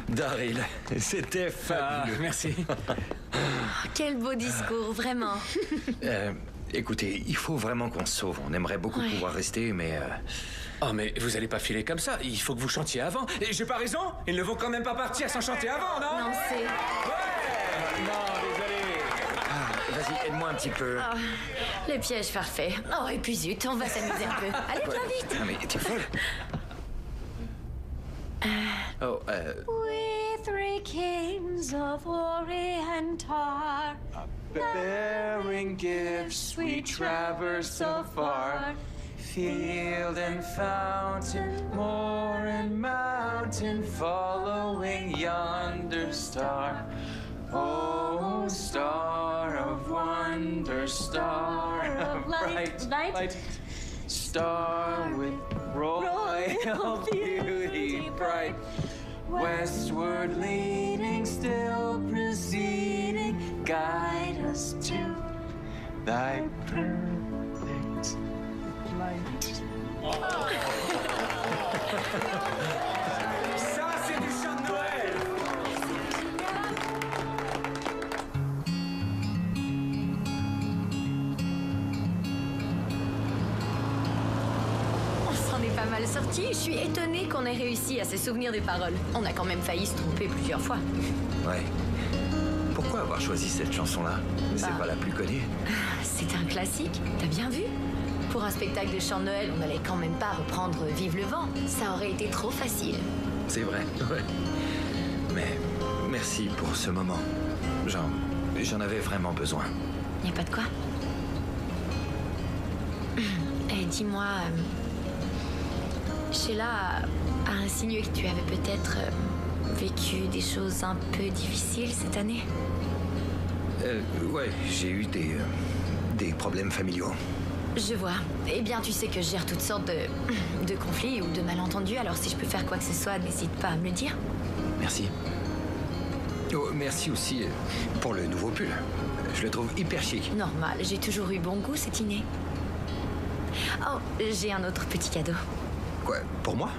Daryl, c'était fabuleux. Merci. Quel beau discours, vraiment. Écoutez, il faut vraiment qu'on se sauve. On aimerait beaucoup pouvoir rester, mais... Oh, mais vous allez pas filer comme ça. Il faut que vous chantiez avant. Et j'ai pas raison? Ils ne vont quand même pas partir sans chanter avant, non? Non, c'est... Non, désolé. Vas-y, aide-moi un petit peu. Oh, le piège parfait. Oh, et puis zut, on va s'amuser un peu. Allez, viens vite. Ah, mais t'es folle. We three kings of Orientar, bearing gifts we traverse so far, field and fountain, moor and mountain, following yonder star. Oh, star of wonder, star of light, star with royal beauty bright, westward leading, still proceeding, guide us to thy perfect light. Ça, c'est du chant de Noël. On est pas mal sorti. Je suis étonnée qu'on ait réussi à se souvenir des paroles. On a quand même failli se tromper plusieurs fois. Ouais. Pourquoi avoir choisi cette chanson-là? C'est pas la plus connue. C'est un classique. T'as bien vu? Pour un spectacle de chant de Noël, on n'allait quand même pas reprendre Vive le vent. Ça aurait été trop facile. C'est vrai, ouais. Mais merci pour ce moment. J'en avais vraiment besoin. Y a pas de quoi. Et dis-moi, Sheila a insinué que tu avais peut-être vécu des choses un peu difficiles cette année. Ouais, j'ai eu des problèmes familiaux. Je vois. Eh bien, tu sais que je gère toutes sortes de conflits ou de malentendus, alors si je peux faire quoi que ce soit, n'hésite pas à me le dire. Merci. Oh, merci aussi pour le nouveau pull. Je le trouve hyper chic. Normal, j'ai toujours eu bon goût, c'est inné. Oh, j'ai un autre petit cadeau. Quoi, pour moi?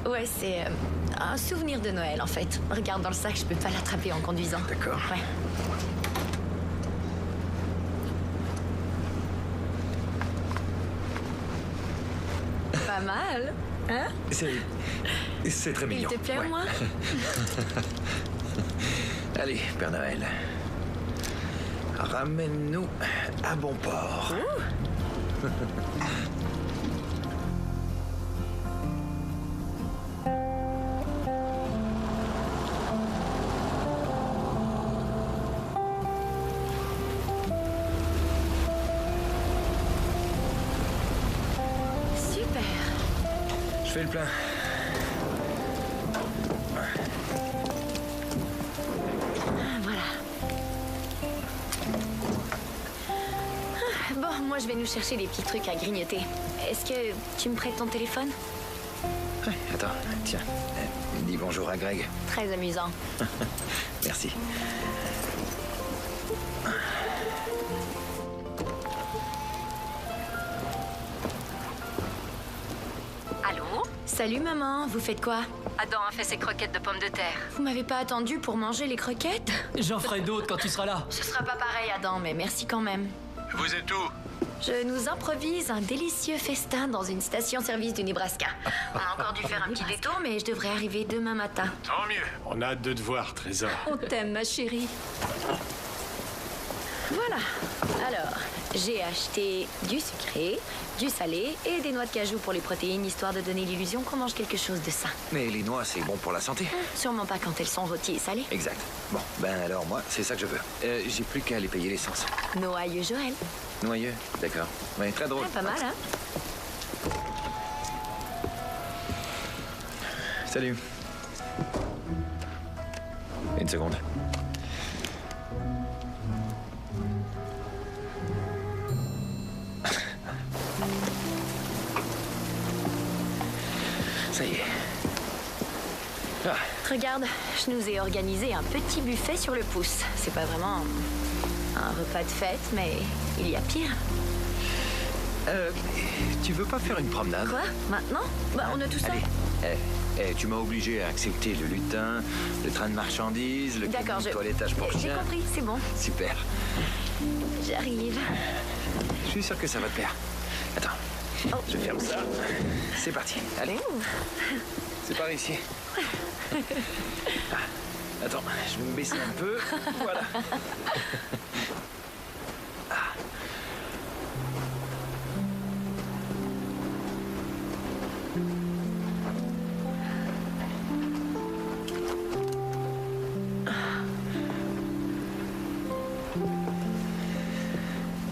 Ouais, c'est un souvenir de Noël, en fait. Regarde dans le sac, je peux pas l'attraper en conduisant. D'accord. Ouais. Pas mal, hein? C'est très mignon. Il te plaît, ouais. moi? Allez, Père Noël. Ramène-nous à bon port. Super. Je fais le plein. Voilà. Bon, moi je vais nous chercher des petits trucs à grignoter. Est-ce que tu me prêtes ton téléphone? Ouais, attends, tiens. Dis bonjour à Greg. Très amusant. Merci. Allô? Salut maman, vous faites quoi? Adam a fait ses croquettes de pommes de terre. Vous m'avez pas attendu pour manger les croquettes? J'en ferai d'autres quand tu seras là. Ce sera pas pareil Adam, mais merci quand même. Vous êtes où? Je nous improvise un délicieux festin dans une station-service du Nebraska. On a encore dû faire un petit détour, mais je devrais arriver demain matin. Tant mieux. On a hâte de te voir, Trésor. On t'aime, ma chérie. Voilà. Alors, j'ai acheté du sucré, du salé et des noix de cajou pour les protéines, histoire de donner l'illusion qu'on mange quelque chose de sain. Mais les noix, c'est bon pour la santé. Sûrement pas quand elles sont rôties et salées. Exact. Bon, ben alors moi, c'est ça que je veux. J'ai plus qu'à aller payer l'essence. Noailleux Joël. Noyeux, d'accord. Ouais, très drôle. Ah, pas mal, hein? Salut. Une seconde. Ça y est. Ah. Regarde, je nous ai organisé un petit buffet sur le pouce. C'est pas vraiment un repas de fête, mais il y a pire. Tu veux pas faire une promenade? Quoi? Maintenant? Bah, on a tout ça. Allez. Tu m'as obligé à accepter le lutin, le train de marchandises, le toilettage pour chien. J'ai compris, c'est bon. Super. J'arrive. Je suis sûr que ça va te plaire. Attends, je ferme ça. C'est parti. Allez. C'est par ici. Ah, attends, je vais me baisser un peu. Voilà.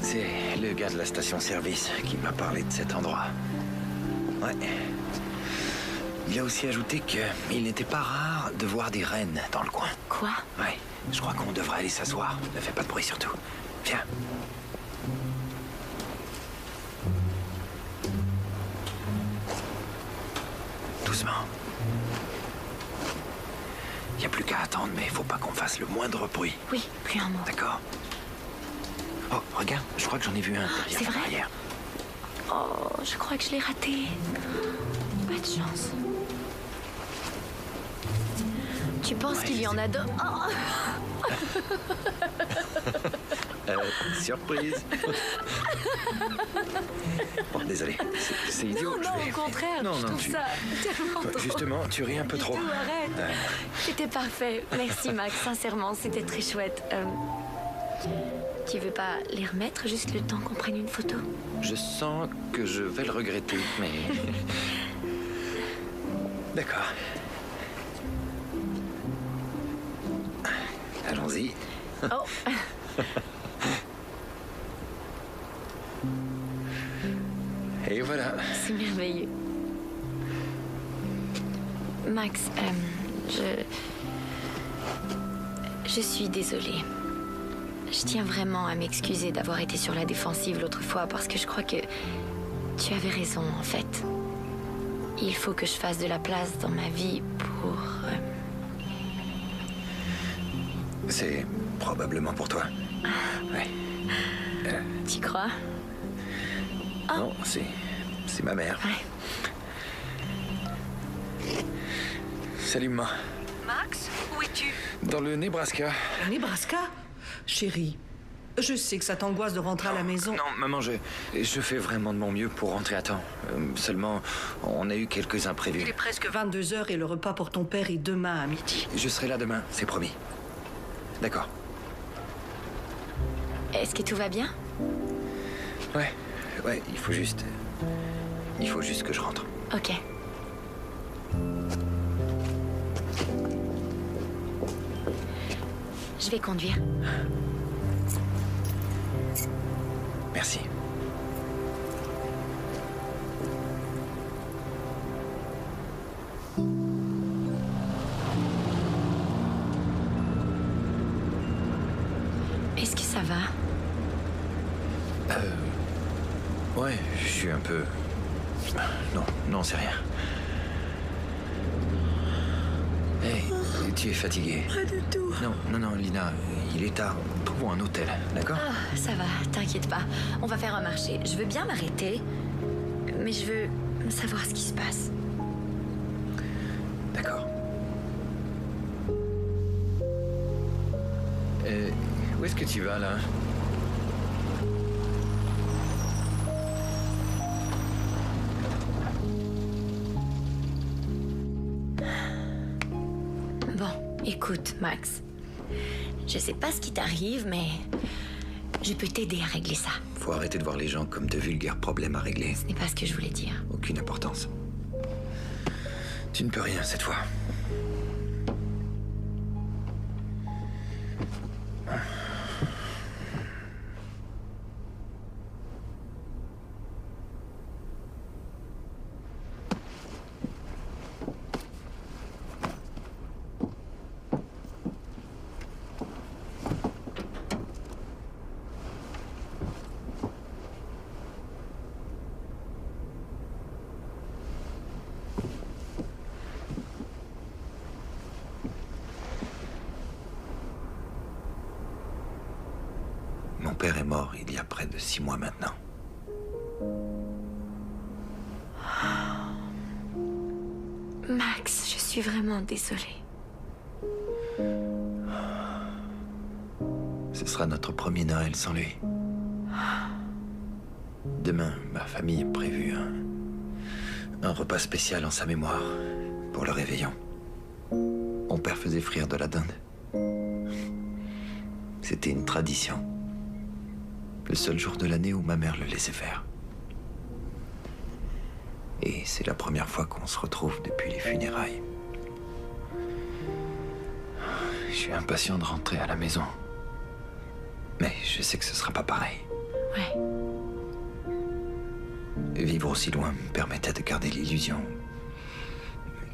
C'est le gars de la station-service qui m'a parlé de cet endroit. Ouais. Il a aussi ajouté qu'il n'était pas rare de voir des rennes dans le coin. Quoi? Ouais, je crois qu'on devrait aller s'asseoir. Ne fais pas de bruit surtout. Viens. Doucement. Il n'y a plus qu'à attendre, mais il faut pas qu'on fasse le moindre bruit. Oui, plus un mot. D'accord. Oh, regarde, je crois que j'en ai vu un derrière la barrière. Oh, je crois que je l'ai raté. Pas de chance. Tu penses qu'il y en a deux? Oh. Surprise. Bon, désolé. C'est idiot. Non, au contraire. Non, je trouve ça tellement drôle. Justement, tu ris un peu trop. Tout, arrête. Ouais. C'était parfait. Merci, Max. Sincèrement, c'était très chouette. Tu veux pas les remettre juste le temps qu'on prenne une photo? Je sens que je vais le regretter, mais... D'accord. Allons-y. Oh. Et voilà. C'est merveilleux. Max, je suis désolée. Je tiens vraiment à m'excuser d'avoir été sur la défensive l'autre fois parce que je crois que tu avais raison en fait. Il faut que je fasse de la place dans ma vie pour... C'est probablement pour toi. Ouais. Tu crois? Non, c'est ma mère. Ouais. Salut, maman. Max, où es-tu? Dans le Nebraska. Le Nebraska? Chérie, je sais que ça t'angoisse de rentrer à la maison. Non, maman, je fais vraiment de mon mieux pour rentrer à temps. Seulement, on a eu quelques imprévus. Il est presque 22h et le repas pour ton père est demain à midi. Je serai là demain, c'est promis. D'accord. Est-ce que tout va bien? Ouais, il faut juste que je rentre. Ok. Je vais conduire. Merci. Est-ce que ça va? Ouais, je suis un peu... Non, c'est rien. Hey, tu es fatiguée. Pas du tout. Non, Lina, il est tard. Trouvons un hôtel, d'accord? Ah, ça va, t'inquiète pas. On va faire un marché. Je veux bien m'arrêter, mais je veux savoir ce qui se passe. D'accord. Où est-ce que tu vas, là? Bon, écoute, Max. Je sais pas ce qui t'arrive, mais je peux t'aider à régler ça. Faut arrêter de voir les gens comme de vulgaires problèmes à régler. Ce n'est pas ce que je voulais dire. Aucune importance. Tu ne peux rien cette fois. Mon père est mort il y a près de 6 mois maintenant. Max, je suis vraiment désolée. Ce sera notre premier Noël sans lui. Demain, ma famille a prévu un repas spécial en sa mémoire pour le réveillon. Mon père faisait frire de la dinde. C'était une tradition. Le seul jour de l'année où ma mère le laissait faire. Et c'est la première fois qu'on se retrouve depuis les funérailles. Je suis impatient de rentrer à la maison. Mais je sais que ce sera pas pareil. Ouais. Vivre aussi loin me permettait de garder l'illusion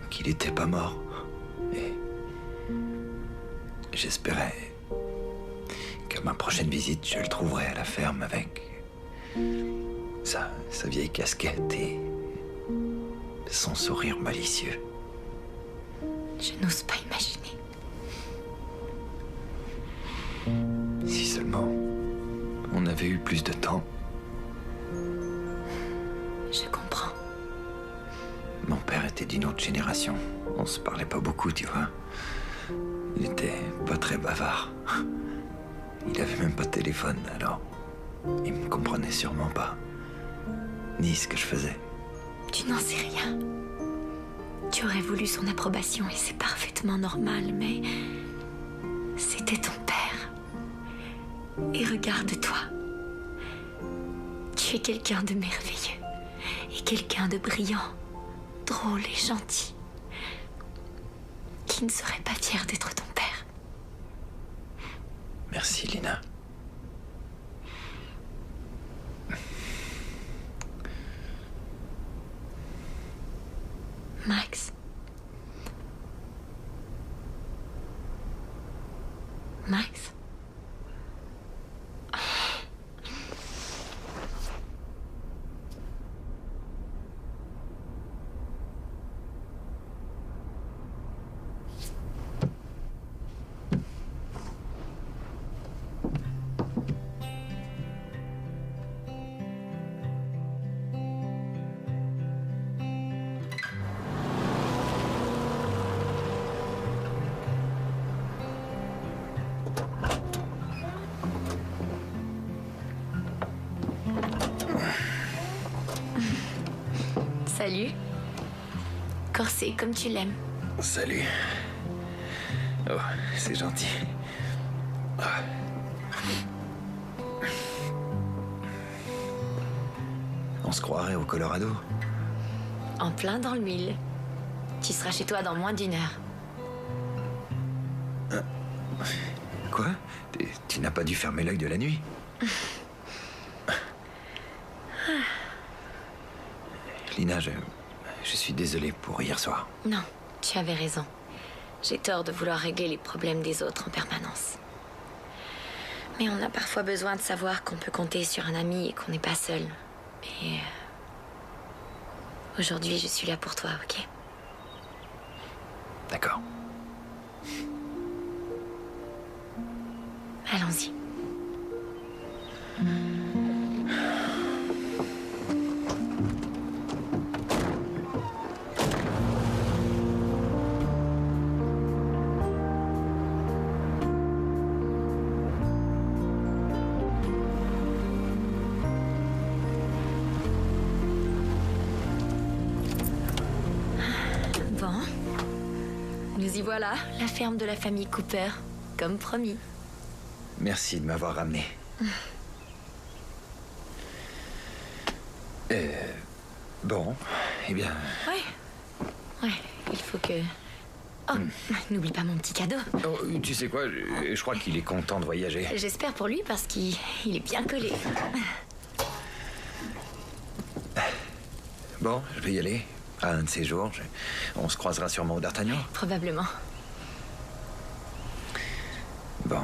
qu'il n'était pas mort. Et j'espérais qu'à ma prochaine visite, je le trouverais à la ferme avec sa vieille casquette et son sourire malicieux. Je n'ose pas imaginer. Si seulement on avait eu plus de temps. Je comprends. Mon père était d'une autre génération. On se parlait pas beaucoup, tu vois. Il était pas très bavard. Il avait même pas de téléphone, alors il me comprenait sûrement pas. Ni ce que je faisais. Tu n'en sais rien. Tu aurais voulu son approbation et c'est parfaitement normal, mais c'était ton père. Et regarde-toi. Tu es quelqu'un de merveilleux et quelqu'un de brillant, drôle et gentil. Qui ne serait pas fier d'être ton père? Merci, Lina. Max. Max. Salut. Corsé comme tu l'aimes. Salut. Oh, c'est gentil. Ah. On se croirait au Colorado. En plein dans le mille. Tu seras chez toi dans moins d'1 heure. Quoi? Tu n'as pas dû fermer l'œil de la nuit? Lina, je suis désolé pour hier soir. Non, tu avais raison. J'ai tort de vouloir régler les problèmes des autres en permanence. Mais on a parfois besoin de savoir qu'on peut compter sur un ami et qu'on n'est pas seul. Et aujourd'hui, je suis là pour toi, ok? D'accord. Allons-y. Bon. Nous y voilà, la ferme de la famille Cooper, comme promis. Merci de m'avoir ramené. Bon, eh bien... Ouais, il faut que... Oh, n'oublie pas mon petit cadeau. Oh, tu sais quoi, je crois qu'il est content de voyager. J'espère pour lui parce qu'il est bien collé. Bon, je vais y aller. À un de ces jours, on se croisera sûrement au D'Artagnan. Probablement. Bon.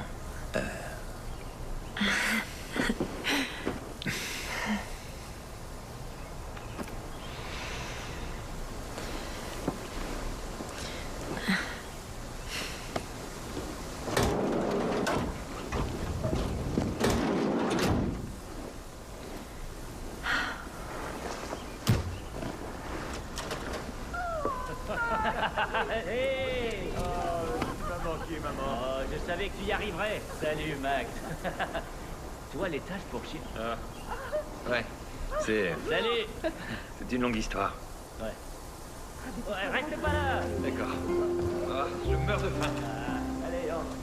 savais que tu y arriverais. Salut, Max. Tu vois l'étage pour chier. Ouais, c'est... Salut. C'est une longue histoire. Ouais. Ouais, reste pas là. D'accord. Ah, je meurs de faim. Allez, on...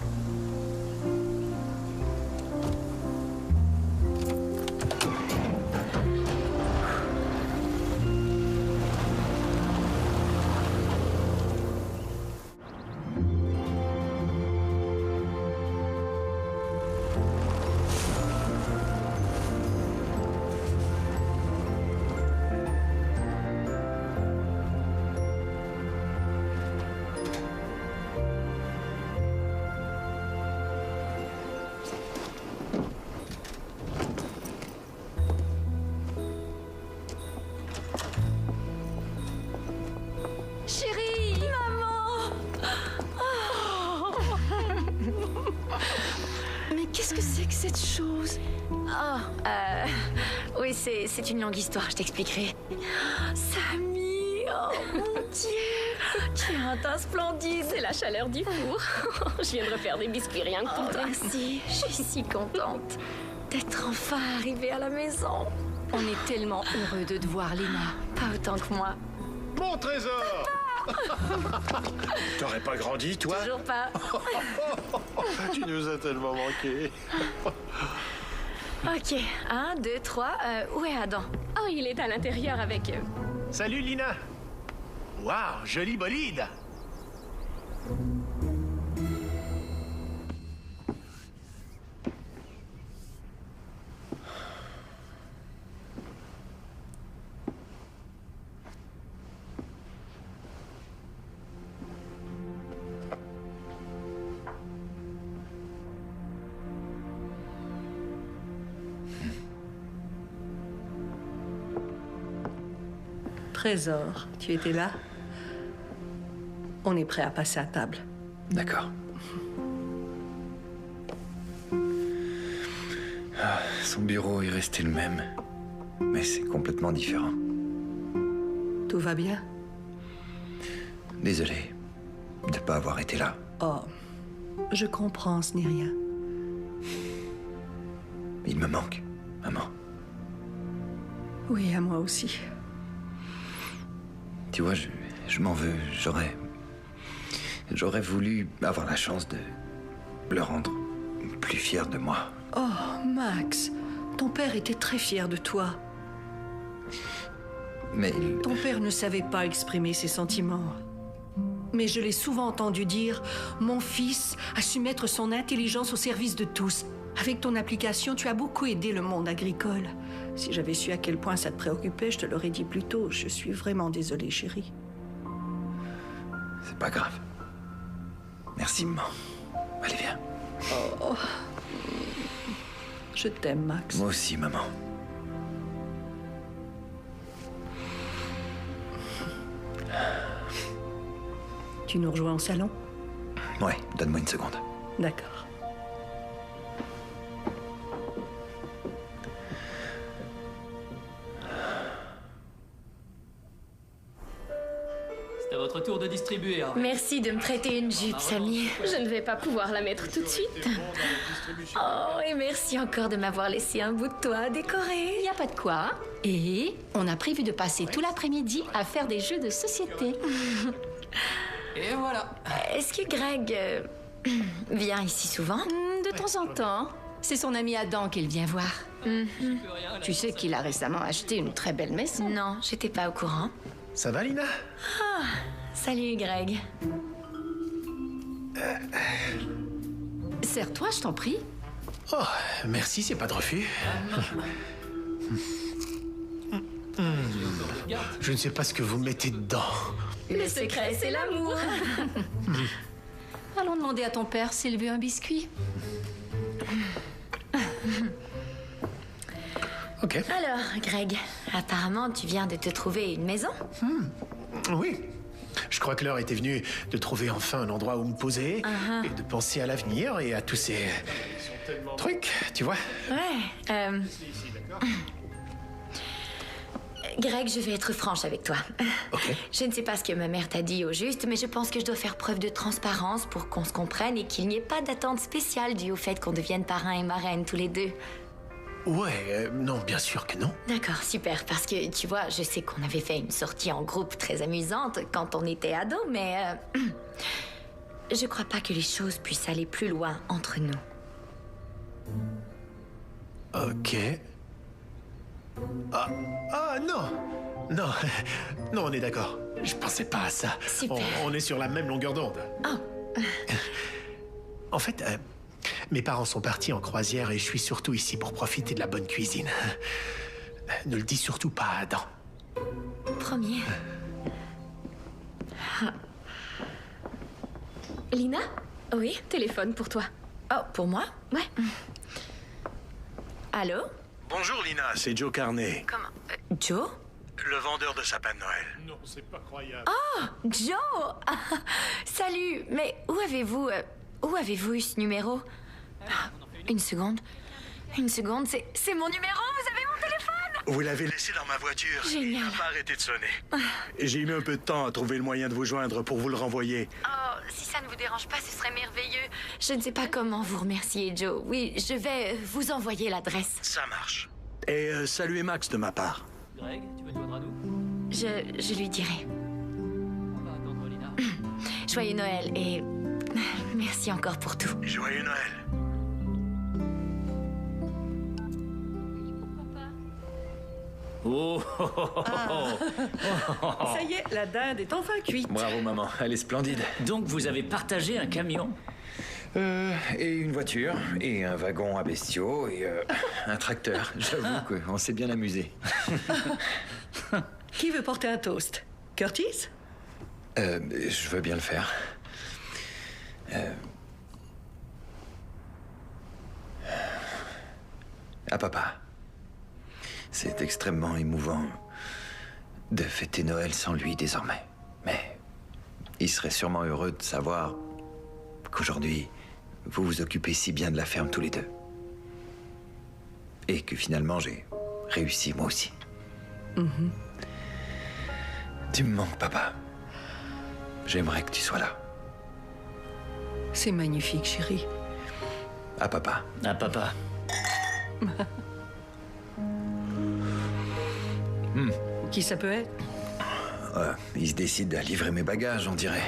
Chérie! Maman! Oh. Mais qu'est-ce que c'est que cette chose? Oui, c'est une longue histoire, je t'expliquerai. Samy! Oh mon Dieu! Tu as un teint splendide! C'est la chaleur du four. Je viens de refaire des biscuits rien que pour toi. Merci, je suis si contente d'être enfin arrivée à la maison. On est tellement heureux de te voir, Lina. Pas autant que moi. Mon trésor! T'aurais pas grandi, toi? Toujours pas. Tu nous as tellement manqué. Ok, 1, 2, 3. Où est Adam? Oh, il est à l'intérieur avec eux. Salut, Lina. Waouh, joli bolide. Trésor, tu étais là? On est prêt à passer à table. D'accord. Ah, son bureau est resté le même, mais c'est complètement différent. Tout va bien? Désolé de ne pas avoir été là. Oh, je comprends, ce n'est rien. Il me manque, maman. Oui, à moi aussi. Tu vois, je m'en veux. J'aurais voulu avoir la chance de le rendre plus fier de moi. Oh, Max, ton père était très fier de toi. Mais Ton père ne savait pas exprimer ses sentiments. Mais je l'ai souvent entendu dire, mon fils a su mettre son intelligence au service de tous. Avec ton application, tu as beaucoup aidé le monde agricole. Si j'avais su à quel point ça te préoccupait, je te l'aurais dit plus tôt. Je suis vraiment désolée, chérie. c'est pas grave. Merci, maman. Allez, viens. Oh. Je t'aime, Max. Moi aussi, maman. Tu nous rejoins au salon? Ouais, donne-moi une seconde. D'accord. C'est à votre tour de distribuer. Hein. Merci de me prêter une jupe, Samy. Je ne vais pas pouvoir la mettre tout de suite. Oh, et merci encore de m'avoir laissé un bout de toi à décorer. Y a pas de quoi. Et on a prévu de passer tout l'après-midi à faire des jeux de société. Et voilà. Est-ce que Greg vient ici souvent? De temps en temps. C'est son ami Adam qu'il vient voir. Tu sais qu'il a récemment acheté une très belle maison. Non, j'étais pas au courant. Ça va, Lina? Ah, salut Greg. Sers-toi, je t'en prie. Oh, merci, c'est pas de refus. Je ne sais pas ce que vous mettez dedans. Le secret, c'est l'amour. Allons demander à ton père s'il veut un biscuit. Ok. Alors, Greg, apparemment, tu viens de te trouver une maison? Oui. Je crois que l'heure était venue de trouver enfin un endroit où me poser et de penser à l'avenir et à tous ces trucs, tu vois. Ouais. Greg, je vais être franche avec toi. Je ne sais pas ce que ma mère t'a dit au juste, mais je pense que je dois faire preuve de transparence pour qu'on se comprenne et qu'il n'y ait pas d'attente spéciale due au fait qu'on devienne parrain et marraine tous les deux. Ouais, non, bien sûr que non. D'accord, super, parce que tu vois, je sais qu'on avait fait une sortie en groupe très amusante quand on était ados, mais je crois pas que les choses puissent aller plus loin entre nous. Ok. Ah non. Non, non, on est d'accord. Je pensais pas à ça. Super. On est sur la même longueur d'onde. Oh. En fait, mes parents sont partis en croisière et je suis surtout ici pour profiter de la bonne cuisine. Ne le dis surtout pas à Adam. Promis. Lina? Oui, téléphone pour toi. Oh, pour moi? Ouais. Allô? Bonjour Lina, c'est Joe Carney. Comment? Joe? Le vendeur de sapins de Noël. Non, c'est pas croyable. Oh, Joe! Salut, mais où avez-vous eu ce numéro? Une seconde, c'est mon numéro, vous avez mon téléphone? Vous l'avez laissé dans ma voiture. Génial. Il n'a pas arrêté de sonner. J'ai mis un peu de temps à trouver le moyen de vous joindre pour vous le renvoyer. Oh, si ça ne vous dérange pas, ce serait merveilleux. Je ne sais pas comment vous remercier, Joe. Oui, je vais vous envoyer l'adresse. Ça marche. Et saluez Max de ma part. Greg, tu veux te joindre à nous? Je lui dirai. On va attendre Lina. Joyeux Noël et merci encore pour tout. Joyeux Noël. Oh, oh, oh, oh, oh. Ça y est, la dinde est enfin cuite. Bravo maman, elle est splendide. Donc vous avez partagé un camion? Et une voiture, et un wagon à bestiaux, et un tracteur. J'avoue qu'on s'est bien amusé. Qui veut porter un toast? Curtis? Je veux bien le faire. À papa. C'est extrêmement émouvant de fêter Noël sans lui désormais. Mais il serait sûrement heureux de savoir qu'aujourd'hui, vous vous occupez si bien de la ferme tous les deux. Et que finalement, j'ai réussi moi aussi. Tu me manques, papa. J'aimerais que tu sois là. C'est magnifique, chérie. À papa. À papa. Qui ça peut être? Il se décide à livrer mes bagages, on dirait.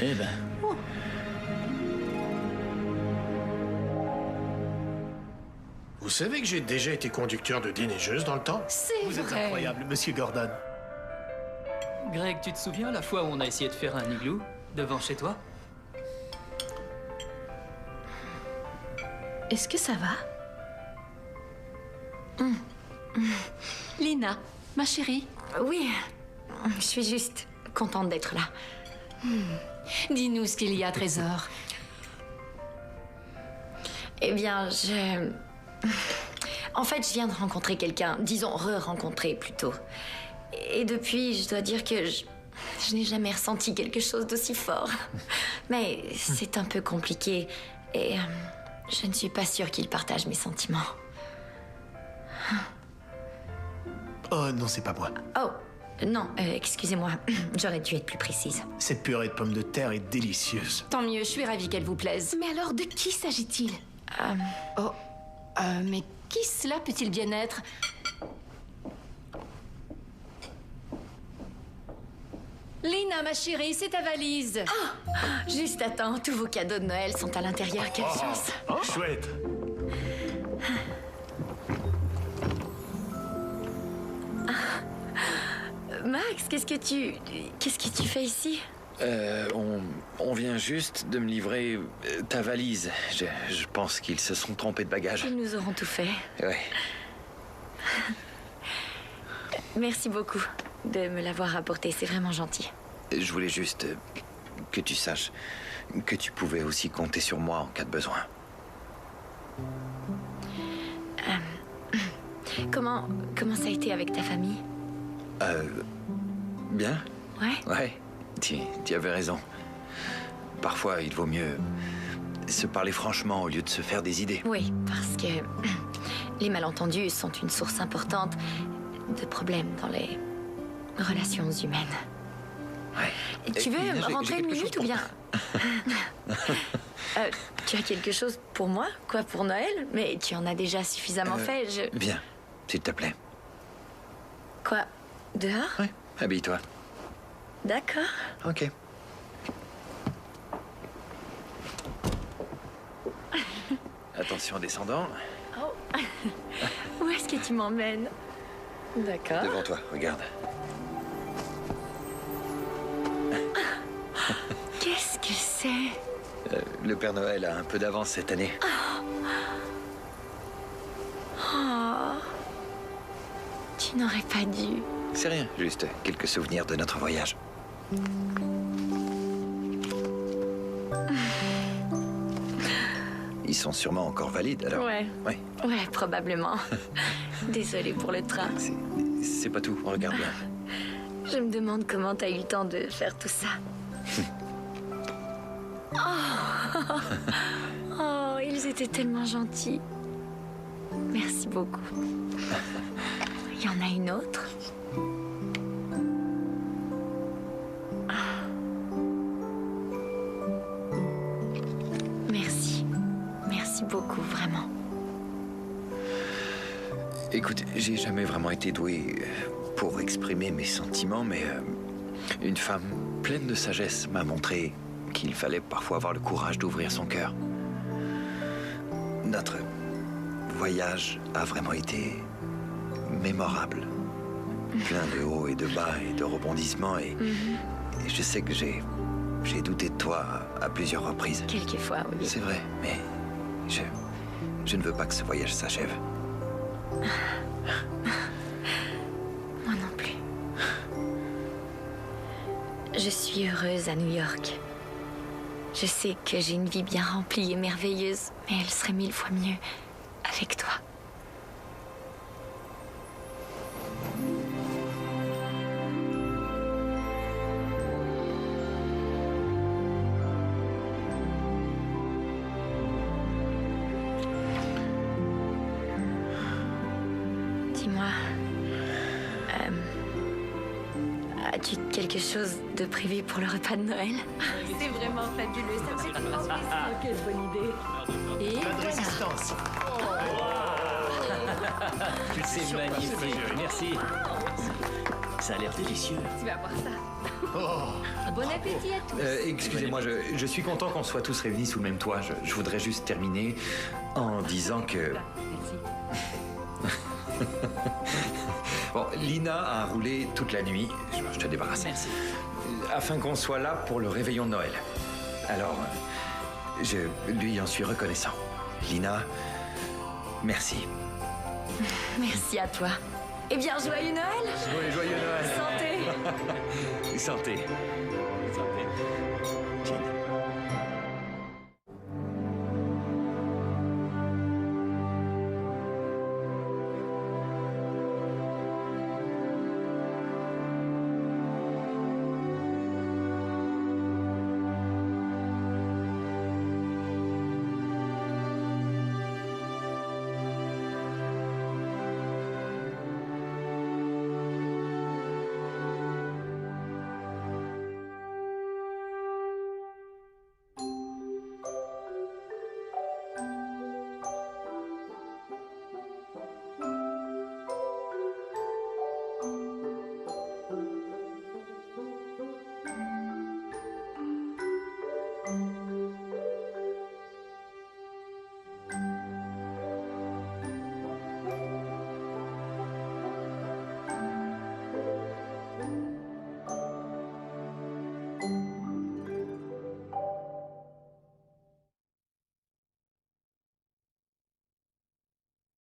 Eh ben... Vous savez que j'ai déjà été conducteur de déneigeuse dans le temps? Vous êtes incroyable, monsieur Gordon. Greg, tu te souviens la fois où on a essayé de faire un igloo devant chez toi? Est-ce que ça va? Lina, ma chérie. Oui, je suis juste contente d'être là. Dis-nous ce qu'il y a, Trésor. Eh bien, En fait, je viens de rencontrer quelqu'un, disons re-rencontrer plutôt. Et depuis, je dois dire que je n'ai jamais ressenti quelque chose d'aussi fort. Mais c'est un peu compliqué et je ne suis pas sûre qu'il partage mes sentiments. Oh non, c'est pas moi. Oh, non, excusez-moi, j'aurais dû être plus précise. Cette purée de pommes de terre est délicieuse. Tant mieux, je suis ravie qu'elle vous plaise. Mais alors, de qui s'agit-il? Mais qui cela peut-il bien être? Lina, ma chérie, c'est ta valise. Oh, juste attends, tous vos cadeaux de Noël sont à l'intérieur, quelle chance. Chouette. Max, qu'est-ce que tu fais ici? On vient juste de me livrer ta valise. Je pense qu'ils se sont trompés de bagages. Ils nous auront tout fait. Ouais. Merci beaucoup de me l'avoir apporté, c'est vraiment gentil. Je voulais juste que tu saches que tu pouvais aussi compter sur moi en cas de besoin. Comment ça a été avec ta famille? Bien. Ouais? Ouais, tu avais raison. Parfois, il vaut mieux se parler franchement au lieu de se faire des idées. Oui, parce que les malentendus sont une source importante de problèmes dans les relations humaines. Ouais. Tu veux Lina, j'ai rentrer une quelque chose minute ou pour bien... tu as quelque chose pour moi? Quoi, pour Noël? Mais tu en as déjà suffisamment fait, Viens, s'il te plaît. Quoi? Dehors? Oui, habille-toi. D'accord. Ok. Attention en descendant. Oh. Où est-ce que tu m'emmènes? D'accord. Devant toi, regarde. Qu'est-ce que c'est? Le Père Noël a un peu d'avance cette année. Oh. Tu n'aurais pas dû. C'est rien, juste quelques souvenirs de notre voyage. Ils sont sûrement encore valides, alors. Ouais. Ouais. Ouais, probablement. Désolée pour le train. C'est pas tout, regarde bien. Je me demande comment t'as eu le temps de faire tout ça. Oh, ils étaient tellement gentils. Merci beaucoup. Il y en a une autre? Merci. Merci beaucoup, vraiment. Écoute, j'ai jamais vraiment été doué pour exprimer mes sentiments, mais une femme pleine de sagesse m'a montré qu'il fallait parfois avoir le courage d'ouvrir son cœur. Notre voyage a vraiment été mémorable. Plein de hauts et de bas et de rebondissements et je sais que j'ai douté de toi à plusieurs reprises. Quelquefois, oui. C'est vrai, mais je ne veux pas que ce voyage s'achève. Moi non plus. Je suis heureuse à New York. Je sais que j'ai une vie bien remplie et merveilleuse, mais elle serait 1000 fois mieux avec toi. Dis-moi, as-tu quelque chose de prévu pour le repas de Noël? C'est vraiment fabuleux, ça me fait trop plaisir. Quelle bonne idée. Et Pas de voilà. résistance. C'est magnifique, merci. Ça a l'air délicieux. Tu vas voir ça. Bon appétit à tous. Excusez-moi, je suis content qu'on soit tous réunis sous le même toit. Je voudrais juste terminer en disant que... Bon, Lina a roulé toute la nuit. Je te débarrasse. Merci. Afin qu'on soit là pour le réveillon de Noël. Alors, je lui en suis reconnaissant. Lina, merci. Merci à toi. Eh bien, joyeux Noël! Joyeux Noël! Santé! Santé! Santé!